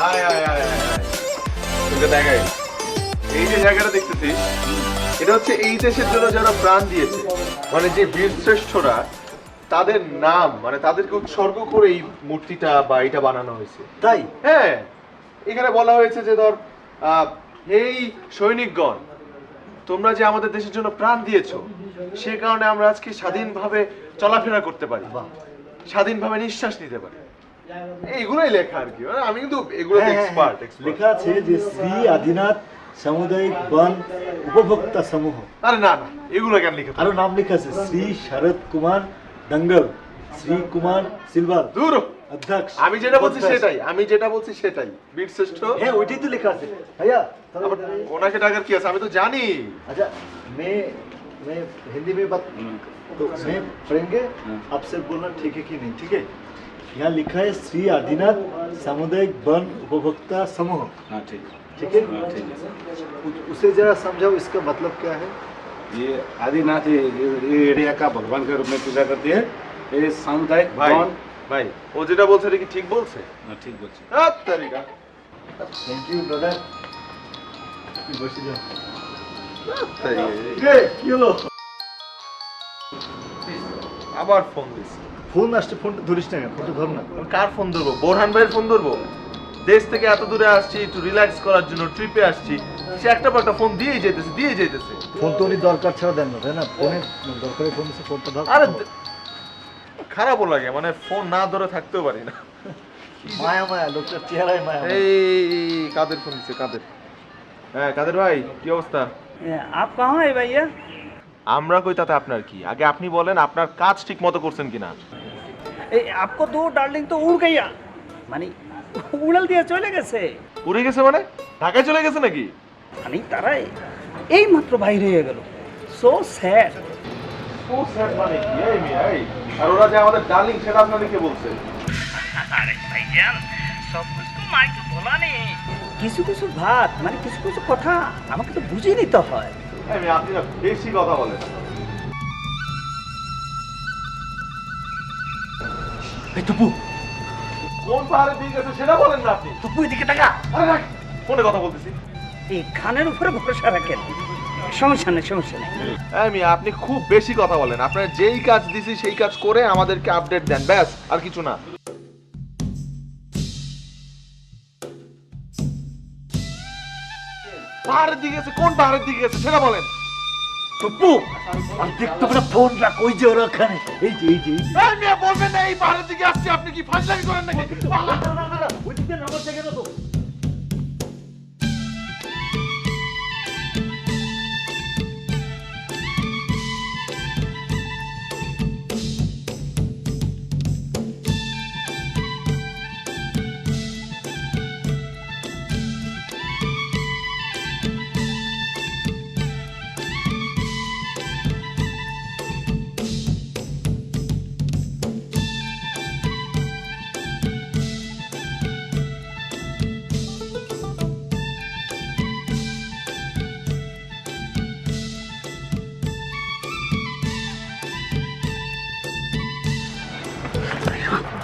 Speaker 1: আয় আয় আয় আয় আয়। তোকে দেখাই, এই যে জায়গাটা দেখতেছিস, এটা হচ্ছে এই দেশের জন্য যারা প্রাণ দিয়েছে, মানে যে বীর শ্রেষ্ঠরা, তাদের নাম, মানে তাদেরকে উৎসর্গ করে এই মূর্তিটা বা এটা বানানো হয়েছে।
Speaker 2: তাই?
Speaker 1: হ্যাঁ, এখানে বলা হয়েছে যে ধর এই সৈনিকগণ, তোমরা যে আমাদের দেশের জন্য প্রাণ দিয়েছো, সে কারণে আমরা আজকে স্বাধীনভাবে চলাফেরা করতে পারি, স্বাধীনভাবে নিঃশ্বাস নিতে পারি। এইগুলোই লেখা আর কি, মানে আমি কিন্তু এগুলোতে এক্সপার্ট।
Speaker 2: লেখা আছে যে শ্রী আদিনাথ সামুদায়িক বন উপভোক্তা সমূহ।
Speaker 1: আরে না না, এগুলো কেন লিখে?
Speaker 2: আরো নাম লেখা আছে শ্রী শরৎ কুমার দঙ্গল, শ্রী কুমার সিলভার
Speaker 1: দূর,
Speaker 2: অধ্যক্ষ।
Speaker 1: আমি যেটা বলছি সেটাই, আমি যেটা বলছি সেটাই, বীর শ্রেষ্ঠ।
Speaker 2: হ্যাঁ, ওইটাই তো লেখা আছে ভাইয়া।
Speaker 1: আবার ওনাকে ডাকার কি আছে? আমি তো জানি।
Speaker 2: अच्छा मैं हिंदी में बात तो मैं पढ़ेंगे, आपसे बोलना ठीक है कि नहीं? ठीक है, यहाँ लिखा है श्री आदिनाथ सामुदायिक वन उपभोक्ता समूह।
Speaker 3: हाँ ठीक है,
Speaker 2: ठीक है,
Speaker 3: हाँ ठीक है।
Speaker 2: उसे जरा समझाओ इसका मतलब क्या है।
Speaker 7: ये आदिनाथ ये एरिया का भगवान के रूप में पूजा करती है। ये सामुदायिक
Speaker 1: ভাই
Speaker 7: भवन।
Speaker 1: ভাই, ও যেটা বলছে এটা কি ঠিক বলছে?
Speaker 7: हाँ ठीक बोलছে।
Speaker 1: তারিকা
Speaker 2: थैंक यू ब्रदर। বসে যাও। কি হলো?
Speaker 1: আবার ফোন দিছি।
Speaker 2: ফোন আসছে, ফোনটা ধরিস না, ফোনটা ধর না।
Speaker 1: আমি কার ফোন ধরবো? বোরহান ভাইয়ের ফোন ধরবো? দেশ থেকে এত দূরে আসছি, একটু রিল্যাক্স করার জন্য ট্রিপে আসছি, সে একটা পর একটা ফোন দিয়েই যেতেছে।
Speaker 2: ফোন তো উনি দরকার ছাড়া দেন না, তাই না? ফোনে দরকারি ফোন দিচ্ছে, ফোনটা ধর।
Speaker 1: আরে খারাপও লাগে, মানে ফোন না ধরে থাকতেও পারি না।
Speaker 2: মায়া মায়া, লোকটার চেহারায় মায়া।
Speaker 1: এই কাদের ফোন দিচ্ছে? কাদের? হ্যাঁ কাদের ভাই, কি অবস্থা?
Speaker 4: आप कहाँ है भैया?
Speaker 1: আমরা কই তাতে আপনার কি? আগে আপনি বলেন আপনার কাজ ঠিক মতো করছেন কিনা।
Speaker 4: आपको दो डार्लिंग तो उड़ गया, মানে উড়াল দিয়ে চলে গেছে।
Speaker 1: উড়ে গেছে মানে? ঢাকায় চলে গেছে নাকি?
Speaker 4: মানে তারাই এই মাত্র বাইরে হয়ে গেল। So sad.
Speaker 1: ও স্যার, মানে কি? এই মিয়া, এই আর ওরা যে আমাদের ডার্লিং, সেটা আপনাদেরকে বলছে?
Speaker 4: আরে ভাইজান, সব কিছু মাইকে বলা নেই। কিছু কিছু ভাত, মানে কিছু কিছু কথা আমাকে তো বুঝিয়ে নিতে হয়।
Speaker 1: এই মিয়া, আপনি না বেশি কথা বলেন।
Speaker 2: এই টুপু,
Speaker 1: কোন পাহাড়ে দিয়ে গেছে সেটা বলেন না আপনি।
Speaker 4: টুপু এদিকে টাকা।
Speaker 1: আরে রাখ, ফোনে কথা বলতেছি।
Speaker 4: এই খানের উপরে ভরসা রাখেন। সমস্যা নেই, সমস্যা নেই।
Speaker 1: এই মিয়া, আপনি খুব বেশি কথা বলেন। আপনার যেই কাজ দিছি সেই কাজ করে আমাদেরকে আপডেট দেন, ব্যাস, আর কিছু না। পাহাড়ের দিকে গেছে, কোন পাহাড়ের দিকে গেছে সেটা বলেন।
Speaker 2: টুপু আর দেখতে পারে ফোন রাখ, ওই যে ওরা ওখানে, এই যে এই যে এই যে।
Speaker 1: এই মেয়ে বলবেন না এই পাহাড়ের দিকে আসছি, আপনি কি ফাজলামি করেন নাকি?
Speaker 2: ওই দিকে নামার জায়গা না তো।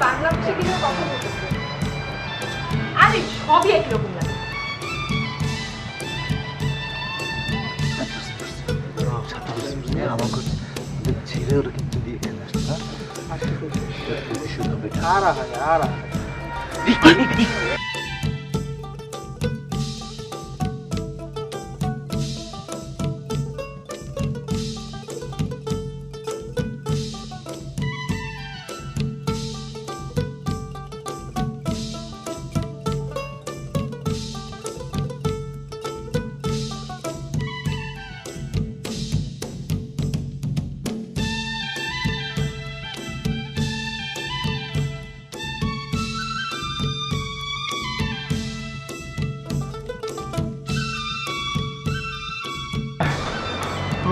Speaker 5: বাংলা ভাষা কিভাবে কথা বলতেছে? আরে সবই একরকম লাগে।
Speaker 2: আমাকে ছেড়ে ওরা কিন্তু দিয়ে এখানে আসছে না।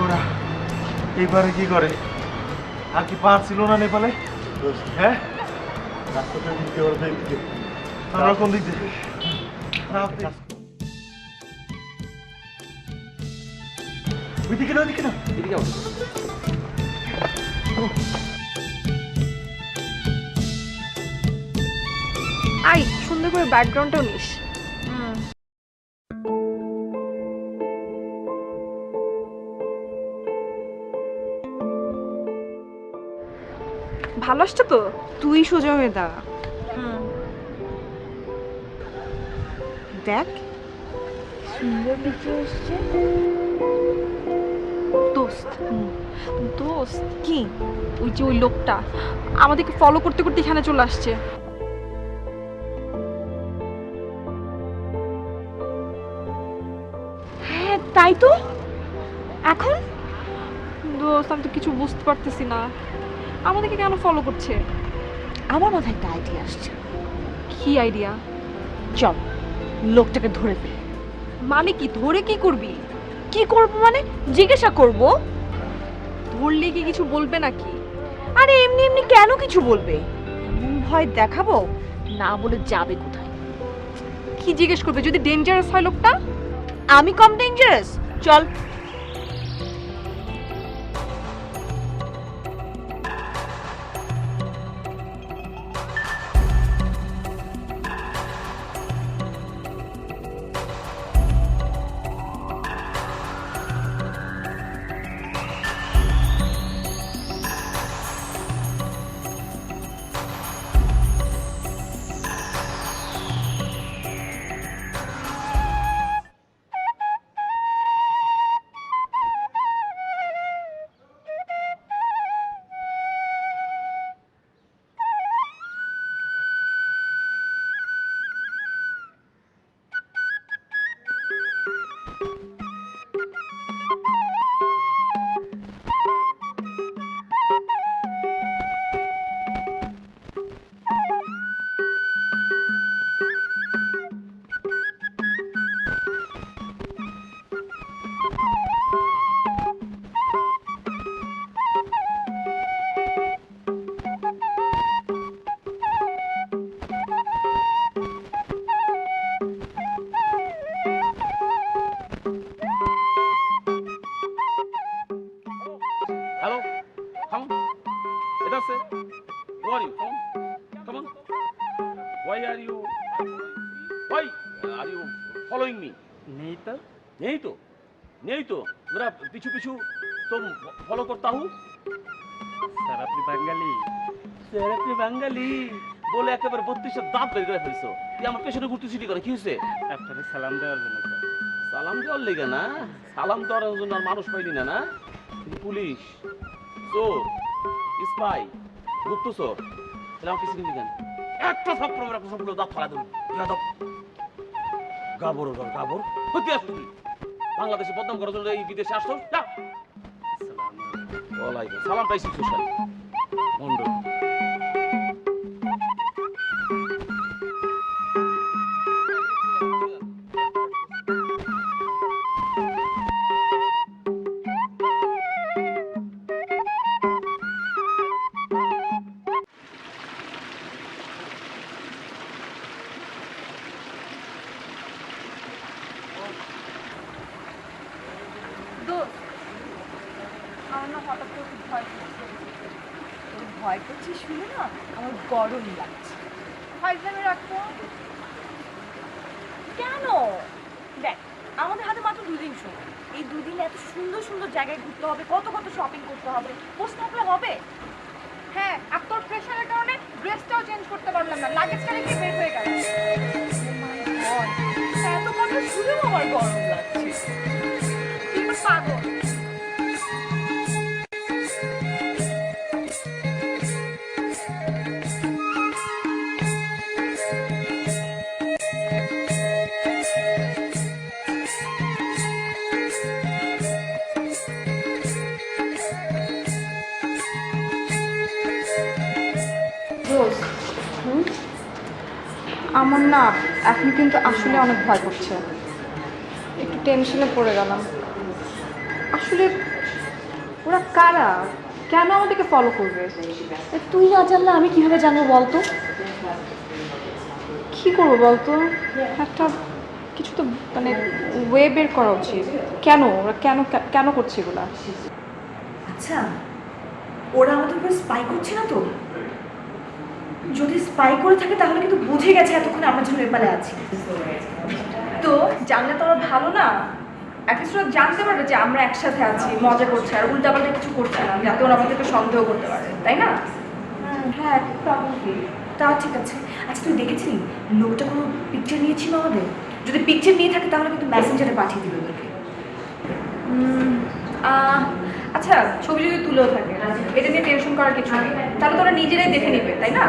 Speaker 1: ওরা এইবারে কি করে? আর কি পার ছিল না নেপালে? হ্যাঁ,
Speaker 2: রাস্তাটা দিকে ওরা দেখছে।
Speaker 1: আমরা কোন দিক দিয়ে? না, আপনি
Speaker 2: ওইদিকে না, ওইদিকে না।
Speaker 3: এদিকে আও।
Speaker 6: আই সুন্দর করে ব্যাকগ্রাউন্ডটাও নিস। ভালো আসছে তো? তুই সোজা হয়ে দাঁড়া।
Speaker 5: দেখ সুন্দর পিকচার এসছে।
Speaker 6: দোস্ত দোস্ত কি ওই যে ওই লোকটা আমাদেরকে ফলো করতে করতে এখানে চলে আসছে।
Speaker 5: হ্যাঁ তাই তো। এখন
Speaker 6: দোস্ত আমি তো কিছু বুঝতে পারতেছি না আমাদেরকে কেন ফলো করছে।
Speaker 5: আমার মাথায় একটা আইডিয়া আসছে।
Speaker 6: কি আইডিয়া?
Speaker 5: চল লোকটাকে ধরে ফেল।
Speaker 6: মানে কি ধরে কি করবি?
Speaker 5: কি করব মানে জিজ্ঞাসা করব।
Speaker 6: ধরলে কি কিছু বলবে নাকি?
Speaker 5: আরে এমনি এমনি কেন কিছু বলবে? এমন ভয় দেখাবো না বলে যাবে কোথায়?
Speaker 6: কি জিজ্ঞেস করবে যদি ডেঞ্জারাস হয় লোকটা?
Speaker 5: আমি কম ডেঞ্জারাস? চল।
Speaker 3: Hello? Come on. That's it. Who are you? Come on. Why are you following me?
Speaker 4: नहीं तो
Speaker 3: नहीं तो मेरा पीछू पीछू तुम फॉलो करता हूँ
Speaker 4: सर अपनी बंगाली
Speaker 3: স্যার আপনি বাঙালি বলে একেবারে 32 দাঁত বের করে ফেলছো। তুই আমার পেছনে ঘুরতে সিটি করে কি হয়েছে?
Speaker 4: আপনাদের সালাম দেওয়ার জন্য স্যার।
Speaker 3: সালাম দেওয়ার লেগে না? সালাম দেওয়ার জন্য আর মানুষ পাইলি না না? কিন্তু পুলিশ চোর স্পাই গুপ্তচর তাহলে আমাকে চিনি কেন? একটা থাপ্পড় মেরে সবগুলো দাঁত ফালা দেবো। গাবর ওর গাবর হতে আসছিস তুই বাংলাদেশে বদনাম করার জন্য এই বিদেশে আসছো যা। ওয়ালাইকুম সালাম পাইছি খুশাল মন্ডল।
Speaker 6: দোস্ত আমার না হঠাৎ করে খুব ভয় করছে।
Speaker 5: ভয় করছি শুনে না আমার গরম লাগছে।
Speaker 6: ফাইজলামি রাখতো
Speaker 5: কেন? দেখ আমাদের হাতে মাত্র 2 দিন সময়। এই 2 দিনে এত সুন্দর সুন্দর জায়গায় ঘুরতে হবে, কত কত শপিং করতে হবে, পোস্ট থাকলে হবে?
Speaker 6: হ্যাঁ আর তোর প্রেশারের কারণে ড্রেসটাও চেঞ্জ করতে পারলাম না, লাগেজটা রেখে বের হয়ে গেল।
Speaker 5: এত কথা শুনেও আমার গরম লাগছে।
Speaker 6: তুই আমার পাগল। দোস্ত, আমার না এখন কিন্তু আসলে অনেক ভয় করছে, একটু টেনশনে পড়ে গেলাম। আসলে ওরা কারা, কেন আমাদেরকে ফলো করবে?
Speaker 5: তুই না জানলে আমি কিভাবে জানবো বলতো?
Speaker 6: কি করবো বলতো, একটা কিছু তো মানে ওয়ে বের করা উচিত। কেন ওরা কেন কেন করছে এগুলা?
Speaker 5: আচ্ছা ওরা আমাদের উপর স্পাই করছে না তো? যদি স্পাই করে থাকে তাহলে কিন্তু বুঝে গেছে এতক্ষণ আমরা যেন নেপালে আছি। তো জানলে তো ওরা ভালো না,
Speaker 6: অ্যাটলিস্ট ওরা জানতে পারবে যে আমরা একসাথে আছি, মজা করছে, আর উল্টাপাল্টা কিছু করছে না, যাতে ওরা আমাদেরকে সন্দেহ করতে পারে, তাই না?
Speaker 5: হ্যাঁ প্রবলেম। তা ঠিক আছে। আচ্ছা তুই দেখেছিলি লোকটা কোনো পিকচার নিয়েছিল আমাদের? যদি পিকচার নিয়ে থাকে তাহলে কিন্তু মেসেঞ্জারে পাঠিয়ে দিবে ওদেরকে।
Speaker 6: আচ্ছা ছবি যদি তুলেও থাকে, এটা নিয়ে টেনশন করার কিছু নেই, তাহলে তো ওরা নিজেরাই দেখে নিবে, তাই না?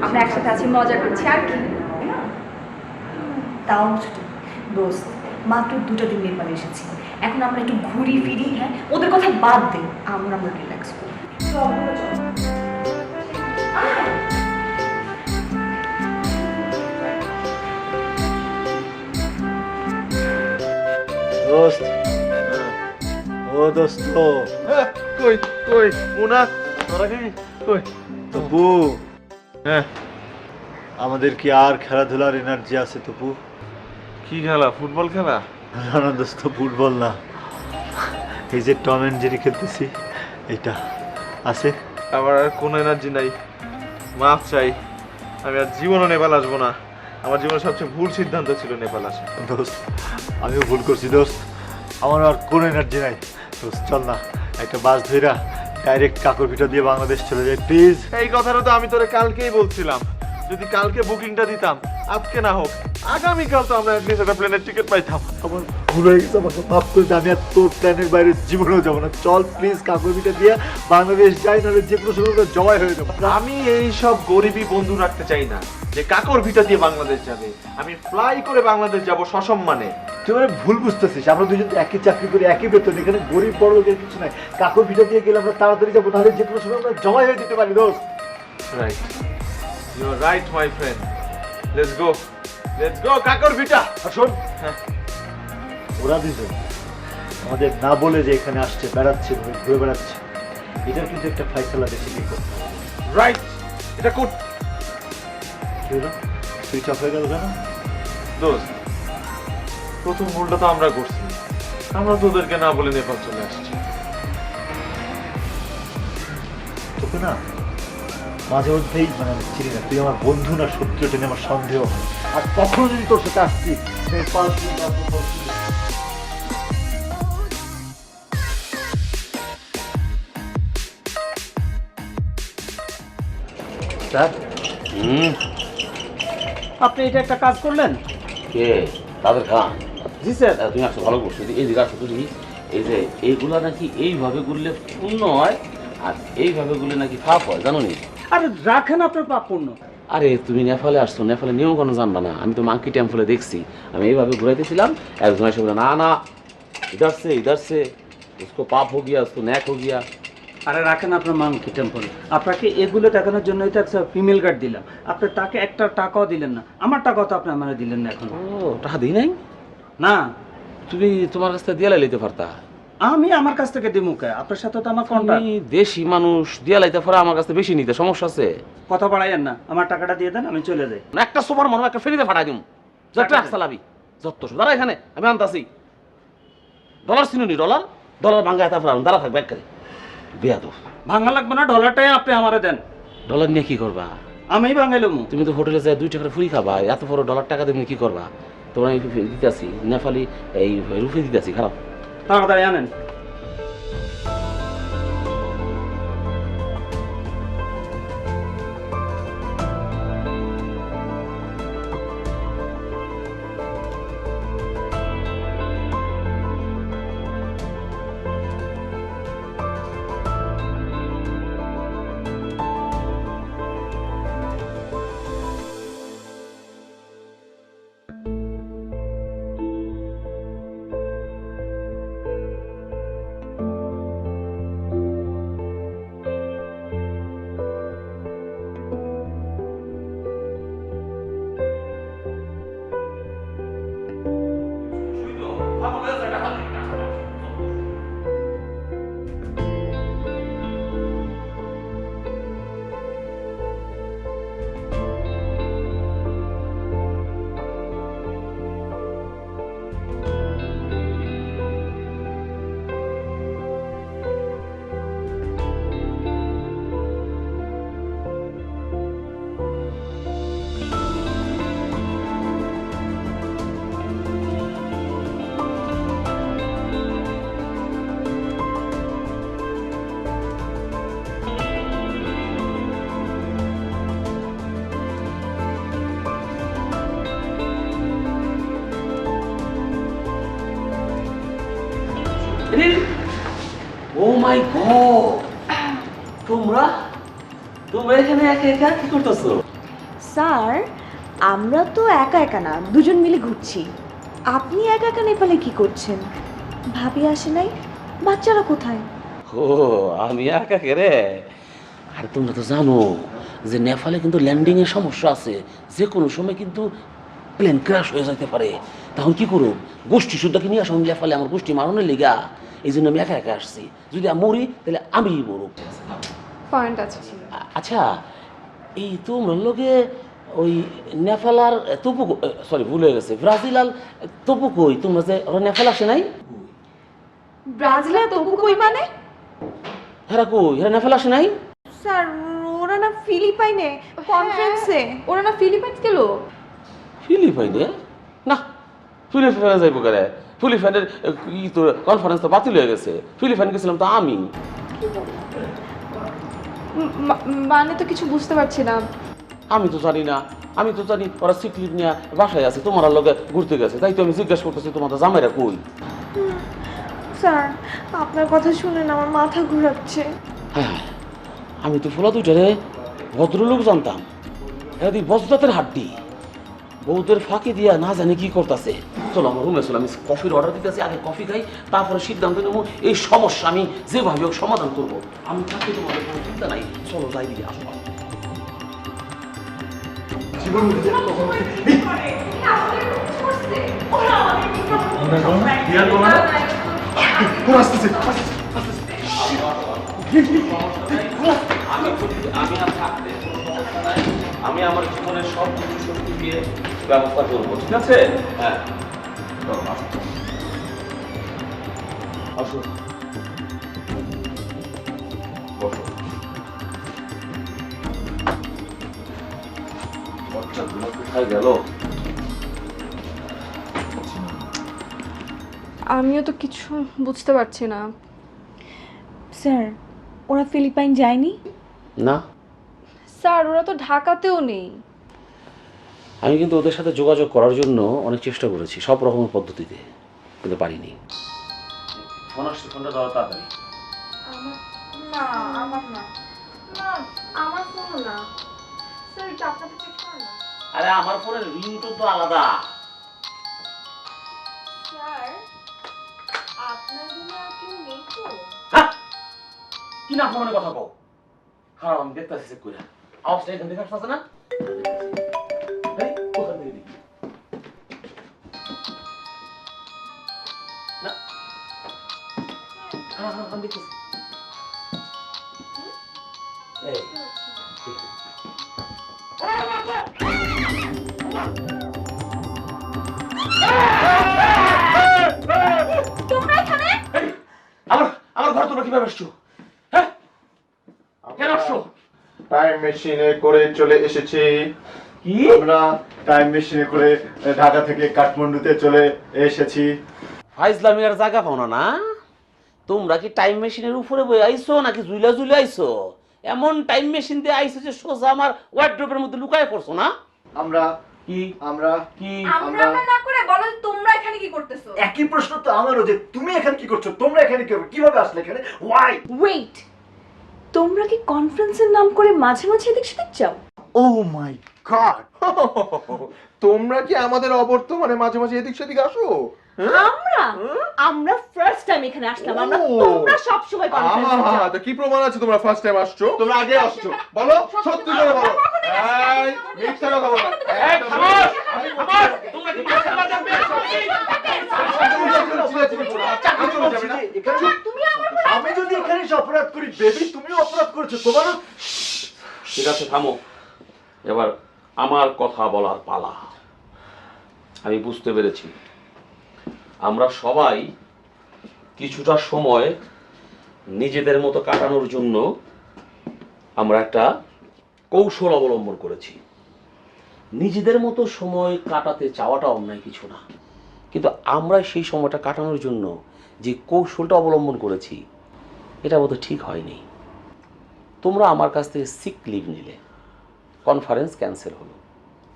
Speaker 6: আমরা একসাথে আছি, মজা করছি, আর কি, তাই না?
Speaker 5: তাও ছোট দোস্ত, মাত্র 2টা দিন নেপালে এসেছি, এখন আমরা একটু ঘুরি ফিরি। হ্যাঁ ওদের কথা বাদ দে, আমরা রিল্যাক্স করি।
Speaker 2: দোস্ত, ও দোস্ত,
Speaker 1: কই কই মুনা তোরা কি কই?
Speaker 2: তপু,
Speaker 1: হ্যাঁ
Speaker 2: আমাদের কি আর খেলাধুলার এনার্জি আছে তপু?
Speaker 1: কি খেলা? ফুটবল খেলা?
Speaker 2: না না দোস্ত, ফুটবল না, এই যে টম অ্যান্ড জেরি খেলতেছি এটা আছে।
Speaker 1: আমার আর কোনো এনার্জি নাই, মাফ চাই। আমি আর জীবনও নেপাল আসবো না। আমার জীবনের সবচেয়ে ভুল সিদ্ধান্ত ছিল নেপাল আসা।
Speaker 2: দোস্ত আমিও ভুল করছি দোস্ত, আমার আর কোনো এনার্জি নাই দোস্ত। চল না একটা বাস ধইরা ডাইরেক্ট কাকরভিটা দিয়ে বাংলাদেশ চলে যাই প্লিজ।
Speaker 1: এই কথাটা তো আমি তোরে কালকেই বলছিলাম, যদি কালকে বুকিংটা দিতাম, আজকে না হোক আগামীকাল তো আমরা অ্যাটলিস্ট একটা প্লেনের টিকিট পাইতাম।
Speaker 2: আমার ভুল হয়ে গেছে, আমাকে মাফ করে দে, আমি আর তোর প্ল্যানের বাইরে জীবনেও যাবো না। চল প্লিজ কাকরভিটা দিয়ে বাংলাদেশ যাই, নাহলে যে কোনো সময় আমরা জবাই হয়ে যাবো।
Speaker 1: আমি এই সব গরিবী বন্ধু রাখতে চাই না যে কাকর ভিটা দিয়ে বাংলাদেশ যাবে। আমি ফ্লাই করে বাংলাদেশ যাব সসম্মানে।
Speaker 2: তুই মানে ভুল বুঝতেছিস, আমরা দুজন তো একই চাকরি করি, একই বেতন, এখানে গরিব বড় লোকের কিছু নাই। কাকরভিটা দিয়ে গেলে আমরা তাড়াতাড়ি যাবো, তাহলে যে কোনো সময় আমরা জবাই হয়ে যেতে পারি দোস্ত।
Speaker 1: Right, you are right my friend. Let's go, let's go Kakarbhitta.
Speaker 2: আর শোন,
Speaker 1: হ্যাঁ
Speaker 2: ওরা দুজন আমাদের না বলে যে এখানে আসছে, বেড়াচ্ছে, ঘুরে বেড়াচ্ছে, এটার কিন্তু একটা ফাইসলা বেশি কি করতে হবে।
Speaker 1: রাইট, এটা কোট
Speaker 2: কি হলো, সুইচ অফ হয়ে গেল কেন?
Speaker 1: দোস্ত, প্রথম ভুলটা তো আমরা করছি, আমরা তোদেরকে না বলে নেপাল চলে আসছি।
Speaker 2: তোকে না মাঝে মধ্যেই মানে আমি চিনি না, তুই আমার বন্ধু না শত্রু, এটা নিয়ে আমার সন্দেহ হয়। আর কখনো যদি তোর সাথে আসছি নেপাল স্যার,
Speaker 4: আপনি এটা একটা কাজ করলেন?
Speaker 3: কে? তাদের খান?
Speaker 4: জি স্যার।
Speaker 3: তুমি আসো, ভালো করছো, এদিকে আসো। তুমি এই যে এইগুলা নাকি এইভাবে গুললে পূর্ণ হয়, আর এইভাবে গুললে নাকি পাপ হয়, জানো নি?
Speaker 4: আরে রাখেন আপনার পাপ পূর্ণ।
Speaker 3: আরে তুমি নেপালে আসছো, নেপালে নিয়ম কোনো জানবা না। আমি তো মাঙ্কি টেম্পলে দেখছি, আমি এইভাবে ঘুরাইতেছিলাম, একজন এসে বলে না না ইধার সে उसको পাপ हो गया, उसको ন্যাক हो गया।
Speaker 4: আরে রাখেন আপনার মাংকি টেম্পল। আপনাকে এগুলো দেখানোর জন্যই তো একটা ফিমেল গার্ড দিলাম। আপনি তাকে একটা টাকাও দিলেন না, আমার টাকাও তো আপনি আমার দিলেন না এখন।
Speaker 3: ও টাকা দিই নাই?
Speaker 4: না,
Speaker 3: তুমি তোমার কাছ থেকে দিয়ে লাইতে পারতা।
Speaker 4: আমি আমার কাছ থেকে দিমু কে? আপনার সাথে তো আমার কন্ট্রাক্ট।
Speaker 3: তুমি দেশি মানুষ, দিয়ে লাইতে পারে, আমার কাছ থেকে বেশি নিতে সমস্যা আছে?
Speaker 4: কথা বাড়াইয়েন না, আমার টাকাটা দিয়ে দেন, আমি চলে যাই।
Speaker 3: না একটা সোফার মনে হয় একটা ফেরিতে ফাটাই দিম, যত
Speaker 4: টাকা
Speaker 3: চালাবি যত দাঁড়া এখানে, আমি আনতাছি। ডলার চিনুনি? ডলার ডলার ভাঙ্গা এত ফেরাম, দাঁড়া থাকবে একবারে বেয়াদব।
Speaker 4: ভাঙা লাগবে না, ডলারটাই আপনি আমারে দেন,
Speaker 3: ডলার নিয়ে কি করবা?
Speaker 4: আমি ভাঙাইলাম।
Speaker 3: তুমি তো হোটেলে যায় 2 টাকার ফুরি খাবা, এত বড় ডলার টাকা দেবে কি করবা? তোমার আমি দিতেছি নেপালি এই রুপে দিতেছি, খারাপ।
Speaker 4: তাড়াতাড়ি আনেন।
Speaker 3: ও মাই গড, তোমরা তোমরা এখানে একা একা কি করতেছো?
Speaker 5: স্যার, আমরা তো একা একা না, দুজন মিলে ঘুরছি। আপনি একা একা নেপালে কি করছেন? ভাবি আসে নাই? বাচ্চারা কোথায়?
Speaker 3: ও আমি একা কে রে? আর তোমরা তো জানো যে নেপালে কিন্তু ল্যান্ডিং এর সমস্যা আছে, যে কোনো সময় কিন্তু প্লেন ক্র্যাশ হয়ে যেতে পারে। তখন কি করব? গোষ্ঠী শুদ্ধাকে নিয়ে আসো নেপালে, আমার গোষ্ঠী মারণের লেগা। এই জন্য আমি একা একা আসছি, যদি আমি মরি তাহলে আমি মরুক।
Speaker 6: পয়েন্ট আছে।
Speaker 3: আচ্ছা, এই তোমরা লোকে ওই নেপাল আর তপু, সরি ভুল হয়ে গেছে, ব্রাজিল আর তপু কই? তোমরা যে ওরা নেপাল আসে নাই?
Speaker 5: ব্রাজিলে তবু কই মানে?
Speaker 3: হেরা কই? হেরা নেপাল আসে নাই?
Speaker 5: স্যার, ওরা না ফিলিপাইনে কনফারেন্সে।
Speaker 6: ওরা না ফিলিপাইন্স গেল।
Speaker 3: ফিলিপাইনে? না, ফিলিপাইনে যাইব কেন? ফিলিপাইনের তো কনফারেন্স তো বাতিল হয়ে গেছে। ফিলিপাইন গেছিলাম তো আমি।
Speaker 6: মানে তো কিছু বুঝতে পারছি না।
Speaker 3: আমি তো জানি না, আমি তো জানি ওরা সিক লিভ নিয়ে বাসায় আছে, তোমার লগে ঘুরতে গেছে। তাই তো আমি জিজ্ঞাসা করতেছি তোমাদের জামাইরা কই?
Speaker 5: স্যার, আপনার কথা শুনে না আমার মাথা ঘোরাচ্ছে।
Speaker 3: হ্যাঁ, আমি তো ফোলা দুইটারে ভদ্রলোক জানতাম, এদি বজদাতের হাড্ডি। বউদের ফাঁকি দিয়া না জানি কি করতেছে। চলো আমার রুমে চলো, আমি কফির অর্ডার দিতেছি, আগে কফি খাই, তারপরে সিদ্ধান্ত নেব এই সমস্যা আমি যেভাবে হোক সমাধান করবো। আমি থাকি, তোমাদের কোনো চিন্তা নাই। চলো যাই দিকে, আসো। আমি আমার জীবনের সব কিছু শক্তি দিয়ে ব্যবস্থা করবো, ঠিক আছে? হ্যাঁ, আসো, বসো। বাচ্চাগুলো কোথায় গেল?
Speaker 6: আমিও তো কিছু বুঝতে পারছি না।
Speaker 5: স্যার, ওরা ফিলিপাইন যায়নি?
Speaker 3: না,
Speaker 6: স্যার ওরা তো ঢাকাতেও নেই।
Speaker 3: আমি কিন্তু ওদের সাথে যোগাযোগ করার জন্য অনেক চেষ্টা করেছি, সব রকমের পদ্ধতিতে, কিন্তু পারিনি। ফোন আসছে, ফোনটা দাও তাড়াতাড়ি।
Speaker 6: না আমার না, না আমার ফোন না স্যার, এটা আপনাদের চেক করেন না।
Speaker 3: আরে আমার ফোনের রিংটোন তো আলাদা।
Speaker 6: স্যার আপনার রুমে আর কেউ নেই তো?
Speaker 3: হ্যাঁ, কি না ফোনের কথা কও? খারাপ, আমি দেখতেছি চেক করে। আওয়াজটা এখান থেকে আসছে না? এই, ওখান থেকে দেখি। না, আমি দেখতেছি। এই,
Speaker 5: তোমরা এখানে?
Speaker 3: এই, আমার ঘর তোমরা কিভাবে আসছো? হ্যাঁ, কেন আসছো?
Speaker 1: টাইম মেশিনে করে চলে এসেছি।
Speaker 3: কি?
Speaker 2: আমরা টাইম মেশিনে করে ঢাকা থেকে কাঠমান্ডুতে চলে এসেছি।
Speaker 3: ফাইজলামি আর জায়গা পাও না না? তোমরা কি টাইম মেশিনের উপরে বই আইছো নাকি ঝুলা ঝুলে আইছো? এমন টাইম মেশিন দিয়ে আইছো যে সোজা আমার ওয়ার্ড্রোবের মধ্যে লুকায় পড়ছো না?
Speaker 2: আমরা
Speaker 3: কি
Speaker 2: আমরা
Speaker 3: কি?
Speaker 6: আমরা না করে বলো তোমরা এখানে কি করতেছো?
Speaker 2: একই প্রশ্ন তো আমারও, যে তুমি এখানে কি করছো, তোমরা এখানে কিভাবে আসলে এখানে, ওয়াই?
Speaker 5: ওয়েট, তোমরা কি কনফারেন্সের নাম করে মাঝে মাঝে এদিক সেদিক যাও?
Speaker 2: ও মাই গড,
Speaker 1: তোমরা কি আমাদের অবর্তমানে মাঝে মাঝে এদিক সেদিক আসো?
Speaker 5: আমরা ফার্স্ট টাইম এখানে আসলাম। আমরা
Speaker 1: ও।
Speaker 5: তোমরা সব সময় কনফারেন্সে যাও।
Speaker 1: তো কি প্রমাণ আছে তোমরা ফার্স্ট টাইম আসছো? তোমরা আগে আসছো, বলো সত্যি করে বলো। এই মিথ্যা কথা বলো না।
Speaker 3: এই খামোশ! খামোশ! তোমরা কি মাঝে মাঝে
Speaker 2: আমি যদি এখানে এসে অপরাধ করি, বেবি তুমিও অপরাধ করেছো, তোমারও।
Speaker 3: ঠিক আছে, থামো। এবার আমার কথা বলার পালা। আমি বুঝতে পেরেছি আমরা সবাই কিছুটা সময় নিজেদের মতো কাটানোর জন্য আমরা একটা কৌশল অবলম্বন করেছি। নিজেদের মতো সময় কাটাতে চাওয়াটা অন্যায় কিছু না, কিন্তু আমরা সেই সময়টা কাটানোর জন্য যে কৌশলটা অবলম্বন করেছি এটা বোধহয় ঠিক হয়নি। তোমরা আমার কাছ থেকে সিক লিভ নিলে, কনফারেন্স ক্যান্সেল হলো,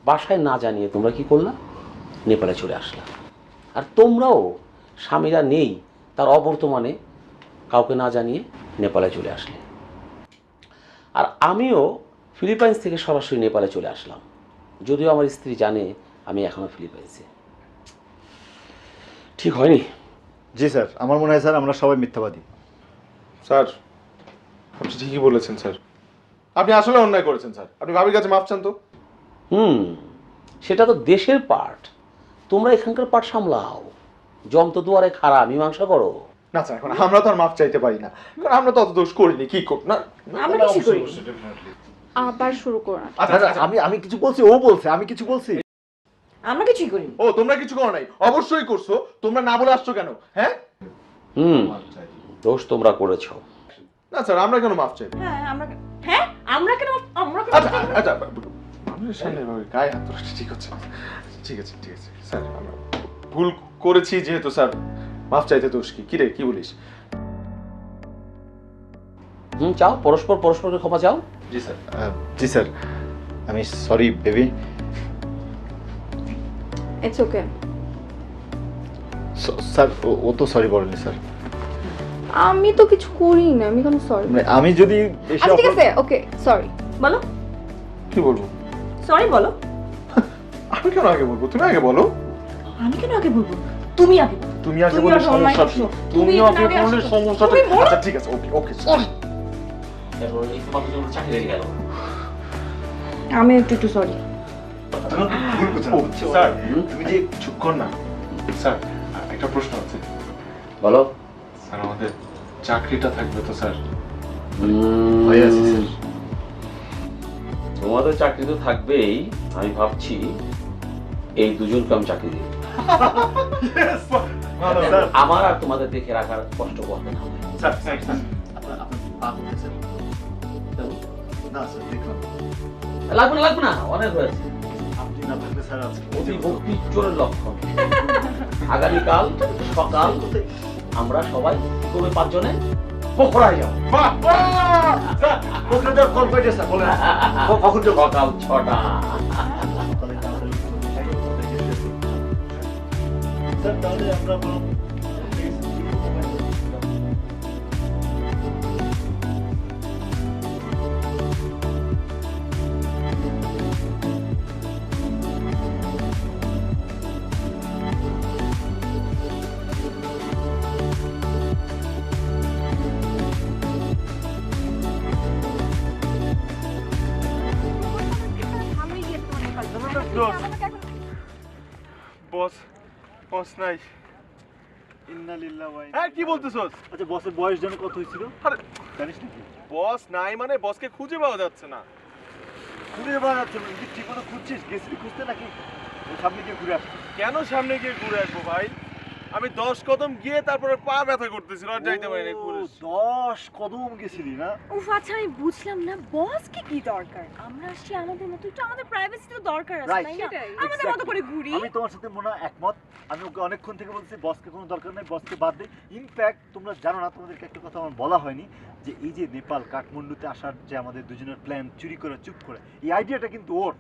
Speaker 3: বাসায় না জানিয়ে তোমরা কি করলা? নেপালে চলে আসলা। আর তোমরাও স্বামীরা নেই তার অবর্তমানে কাউকে না জানিয়ে নেপালে চলে আসলে। আর আমিও ফিলিপাইন্স থেকে সরাসরি নেপালে চলে আসলাম, যদিও আমার স্ত্রী জানে আমি এখনো ফিলিপাইন্সে। ঠিক হয়নি?
Speaker 2: জি স্যার, আমার মনে হয় স্যার আমরা সবাই মিথ্যাবাদী।
Speaker 1: স্যার আপনি ঠিকই বলেছেন স্যার, আপনি আসলে অন্যায় করেছেন স্যার। আপনি ভাবির কাছে মাফ চান তো।
Speaker 3: সেটা তো দেশের পার্ট, তোমরা এখানকার পার্ট সামলাও। জম তো দুয়ারে খাড়া, মীমাংসা করো।
Speaker 1: না স্যার, এখন আমরা তো আর মাফ চাইতে পারি না, কারণ আমরা তো অত দোষ করিনি। কি না
Speaker 5: আমরা কিছু করিনি।
Speaker 6: আবার শুরু করো।
Speaker 2: আমি কিছু বলছি, ও বলছে আমি কিছু বলছি।
Speaker 5: আমরা কিছুই করিনি।
Speaker 1: ও তোমরা কিছু করো নাই? অবশ্যই করছো। তোমরা না বলে আসছো কেন? হ্যাঁ
Speaker 3: দোষ তোমরা করেছো।
Speaker 1: না স্যার, আমরা কেন মাফ চাইবো?
Speaker 5: আমরা কেন? আমরা কেন?
Speaker 1: আচ্ছা আচ্ছা, আমাদের সামনে এভাবে গায়ে হাত তোলা ঠিক হচ্ছে না। ঠিক আছে ঠিক আছে স্যার, আমরা ভুল করেছি যেহেতু স্যার, মাফ চাইতে দোষ কি? কি রে, কি বলিস?
Speaker 3: চাও, পরস্পরকে ক্ষমা চাও।
Speaker 1: জি স্যার।
Speaker 2: জি স্যার, আমি sorry baby.
Speaker 6: It's okay.
Speaker 2: Sir ও তো সরি বলেনি স্যার।
Speaker 6: আমি তো কিছু করি না, আমি কেন সরি?
Speaker 2: আমি যদি এসে
Speaker 6: আচ্ছা ঠিক আছে, ওকে সরি।
Speaker 5: বলো,
Speaker 1: কি বলবো?
Speaker 5: সরি বলো।
Speaker 1: আমি কেন আগে বলবো? তুমি আগে বলো।
Speaker 5: আমি কেন আগে বলবো? তুমি আগে বলো।
Speaker 1: তুমি আগে বললে সমস্যা কি? তুমি আগে বললে সমস্যা কি? আচ্ছা ঠিক আছে, ওকে ওকে সরি।
Speaker 3: এই তোমাদের জন্য চাকরি হয়ে গেল।
Speaker 5: আমি একটু সরি।
Speaker 1: স্যার তুমি যে চুপ কর না। স্যার একটা প্রশ্ন আছে।
Speaker 3: বলো।
Speaker 1: স্যার আমাদের চাকরিটা থাকবে তো স্যার?
Speaker 2: হয়ে আছে স্যার।
Speaker 3: তোমাদের চাকরি তো থাকবেই। আমি ভাবছি এই দুজনকে আমি চাকরি দিই, আমার আর তোমাদের দেখে রাখার কষ্ট করবে না।
Speaker 1: স্যার স্যার স্যার
Speaker 3: লাগবে না, অনেক হয়েছে।
Speaker 2: আপনি না থাকলে স্যার আজকে
Speaker 3: অতি ভক্তি চোরের লক্ষণ। আগামীকাল সকাল আমরা সবাই তুমি 5 জনে পোখরায় যাও।
Speaker 2: কখন যাও? কল করে স্যার বলেন কখন যাও?
Speaker 3: সকাল 6টা।
Speaker 2: স্যার তাহলে আমরা
Speaker 1: বস বস নাই।
Speaker 2: ইন্না লিল্লাহি ওয়া ইন্না
Speaker 1: হ্যাঁ কি বলতেছস?
Speaker 2: আচ্ছা বসের বয়স যেন কত হয়েছিল
Speaker 1: আরে
Speaker 2: জানিস নাকি?
Speaker 1: বস নাই মানে বসকে খুঁজে পাওয়া যাচ্ছে না।
Speaker 2: ঘুরে বেড়াচ্ছে না, তুই ঠিক মতো খুঁজছিস, গেছিলি খুঁজতে নাকি ওই সামনে গিয়ে ঘুরে আসছিস?
Speaker 1: কেন সামনে গিয়ে ঘুরে আসবো ভাই? আমি 10 কদম গিয়ে তারপরে পা ব্যথা করতেছিল আর যাইতে পারি না ঘুরে।
Speaker 2: 10 কদম গেছিলি না?
Speaker 5: উফ আচ্ছা আমি বুঝলাম না বসকে কি দরকার, আমরা আসছি আমাদের মতো, একটু আমাদের প্রাইভেসি তো দরকার আছে
Speaker 2: Right,
Speaker 5: তাই না?
Speaker 6: সেটাই।
Speaker 5: আমাদের মতো করে ঘুরি।
Speaker 2: আমি তোমার সাথে মনে হয় একমত। আমি ওকে অনেকক্ষণ থেকে বলছি বসকে কোনো দরকার নেই, বসকে বাদ দে। ইনফ্যাক্ট তোমরা জানো না, তোমাদেরকে একটা কথা আমার বলা হয়নি, যে এই যে নেপাল কাঠমান্ডুতে আসার যে আমাদের দুজনের প্ল্যান, চুরি করে চুপ করে, এই আইডিয়াটা কিন্তু ওর।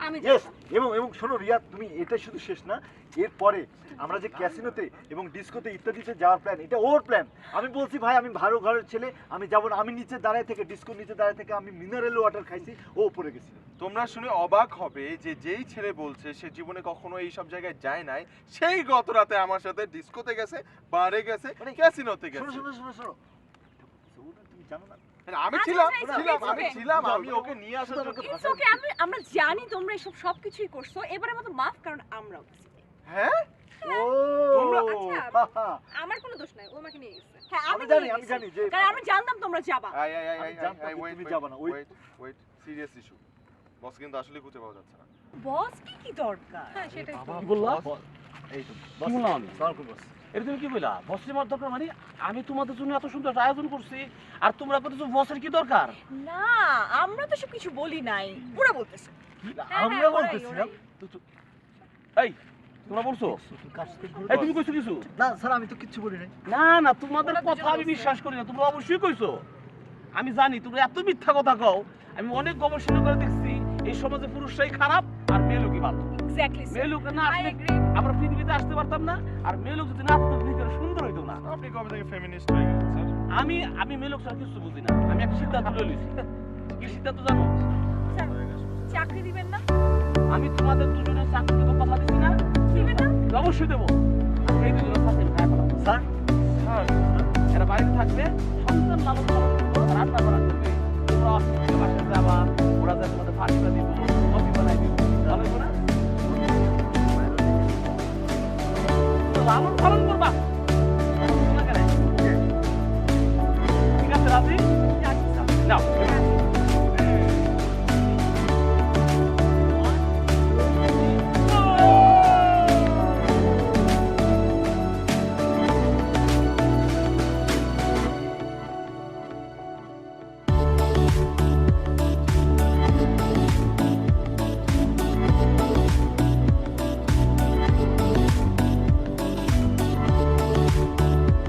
Speaker 6: আমি
Speaker 2: ইয়েস, এবং শোনো রিয়া, তুমি এটা শুধু শেষ না, এরপরে আমরা যে ক্যাসিনোতে এবং ডিস্কোতে ইত্যাদিতে যাওয়ার প্ল্যান, এটা ওর প্ল্যান। আমি বলছি ভাই আমি ভালো ঘরের ছেলে, আমি যাবো না, আমি নিচে দাঁড়ায় থেকে, ডিস্কোর নিচে দাঁড়ায় থেকে আমি মিনারেল ওয়াটার খাইছি, ও উপরে গেছিল।
Speaker 1: তোমরা শুনে অবাক হবে যে যেই ছেলে বলছে সে জীবনে কখনো এই সব জায়গায় যায় নাই, সেই গত রাতে আমার সাথে ডিস্কোতে গেছে, বারে গেছে,
Speaker 2: মানে
Speaker 1: ক্যাসিনোতে
Speaker 2: শোনো
Speaker 1: গেছে।
Speaker 2: শোনো শোনো শোনো, তুমি জানো না?
Speaker 1: মানে আমি
Speaker 5: আচ্ছা,
Speaker 1: ছিলাম
Speaker 5: আচ্ছা,
Speaker 1: ছিলাম
Speaker 5: it's
Speaker 1: আমি
Speaker 5: okay.
Speaker 1: ছিলাম আমি ওকে নিয়ে আসার জন্য।
Speaker 5: ইটস ওকে, আমরা জানি তোমরা এসব সবকিছুই করছো, এবারের মতো মাফ, কারণ আমরাও করছি।
Speaker 1: হ্যাঁ
Speaker 2: ও
Speaker 1: তোমরা-
Speaker 5: আচ্ছা, আমার কোনো দোষ নাই, ও আমাকে নিয়ে গেছে। হ্যাঁ
Speaker 2: আমি
Speaker 5: আমি
Speaker 2: জানি,
Speaker 5: নিয়ে
Speaker 2: আমি
Speaker 5: গেছি।
Speaker 2: জানি যে
Speaker 5: কারণ আমি জানতাম তোমরা যাবা।
Speaker 1: আই আই আই
Speaker 2: আমি
Speaker 1: আই
Speaker 2: জানতাম
Speaker 1: আই
Speaker 2: যে
Speaker 1: ওয়েট
Speaker 2: তুমি যাবা না, wait.
Speaker 1: Wait serious issue. Boss কিন্তু আসলে খুঁজে পাওয়া যাচ্ছে না।
Speaker 5: বস কি দরকার?
Speaker 6: হ্যাঁ সেটাই তো।
Speaker 3: কি বললা?
Speaker 2: এই তো
Speaker 3: কি বললাম আমি?
Speaker 2: বস
Speaker 3: এটা তুমি কি বললা? বসের মার দরকার মানে? আমি তোমাদের জন্য এত সুন্দর একটা আয়োজন করছি আর তোমরা বলতেছো বসের কি দরকার?
Speaker 5: না, আমরা তো সব কিছু বলি নাই, ওরা বলতেছে।
Speaker 2: আমরা বলতেছিলাম।
Speaker 3: এই তোমরা বলছো?
Speaker 2: কার সাথে ঘুরে-
Speaker 3: এই তুমি কইছো কিছু?
Speaker 2: না স্যার, আমি তো কিচ্ছু বলি নাই।
Speaker 3: না না, তোমাদের
Speaker 5: ওরা
Speaker 3: কথা
Speaker 5: দুজন
Speaker 3: আমি
Speaker 5: বলছে।
Speaker 3: বিশ্বাস করি না, তোমরা অবশ্যই কইছো। আমি জানি তোমরা এত মিথ্যা কথা কও। আমি অনেক গবেষণা করে দেখছি এই সমাজে পুরুষরাই খারাপ আর মেয়ে লোকই ভালো।
Speaker 5: এক্স্যাক্টলি
Speaker 3: মেয়ে লোক না
Speaker 5: I
Speaker 3: আসলে
Speaker 5: agree.
Speaker 3: আমরা পৃথিবীতে আসতে পারতাম না, আর মেয়ে লোক যদি না আসতো পৃথিবীটা সুন্দর হইতো না।
Speaker 1: আপনি কবে থেকে ফেমিনিস্ট হয়ে গেলেন স্যার?
Speaker 3: আমি মেয়ে লোক ছাড়া কিছু বুঝি না। আমি একটা সিদ্ধান্ত লয়ে লইছি। কি সিদ্ধান্ত জানো?
Speaker 5: স্যার, চাকরি দিবেন না?
Speaker 3: আমি তোমাদের দুজনের চাকরি দেবো কথা দিছি না?
Speaker 5: দিবেন না?
Speaker 3: অবশ্যই দেবো। এই দুজনের সাথে আমি খাই ফেলাবো।
Speaker 2: স্যার
Speaker 3: এরা বাড়িতে থাকবে, সন্তান লালন পালন করবো, রান্না বান্না করবে। তোমরা অসুবিধা বাসায় যাবা, ওরা যা তোমাদের ফাঁসিটা দিব, কফি বানাই দিব, ভালো হইবো না? লালন পালন করবা। ঠিক আছে রাজি? নাও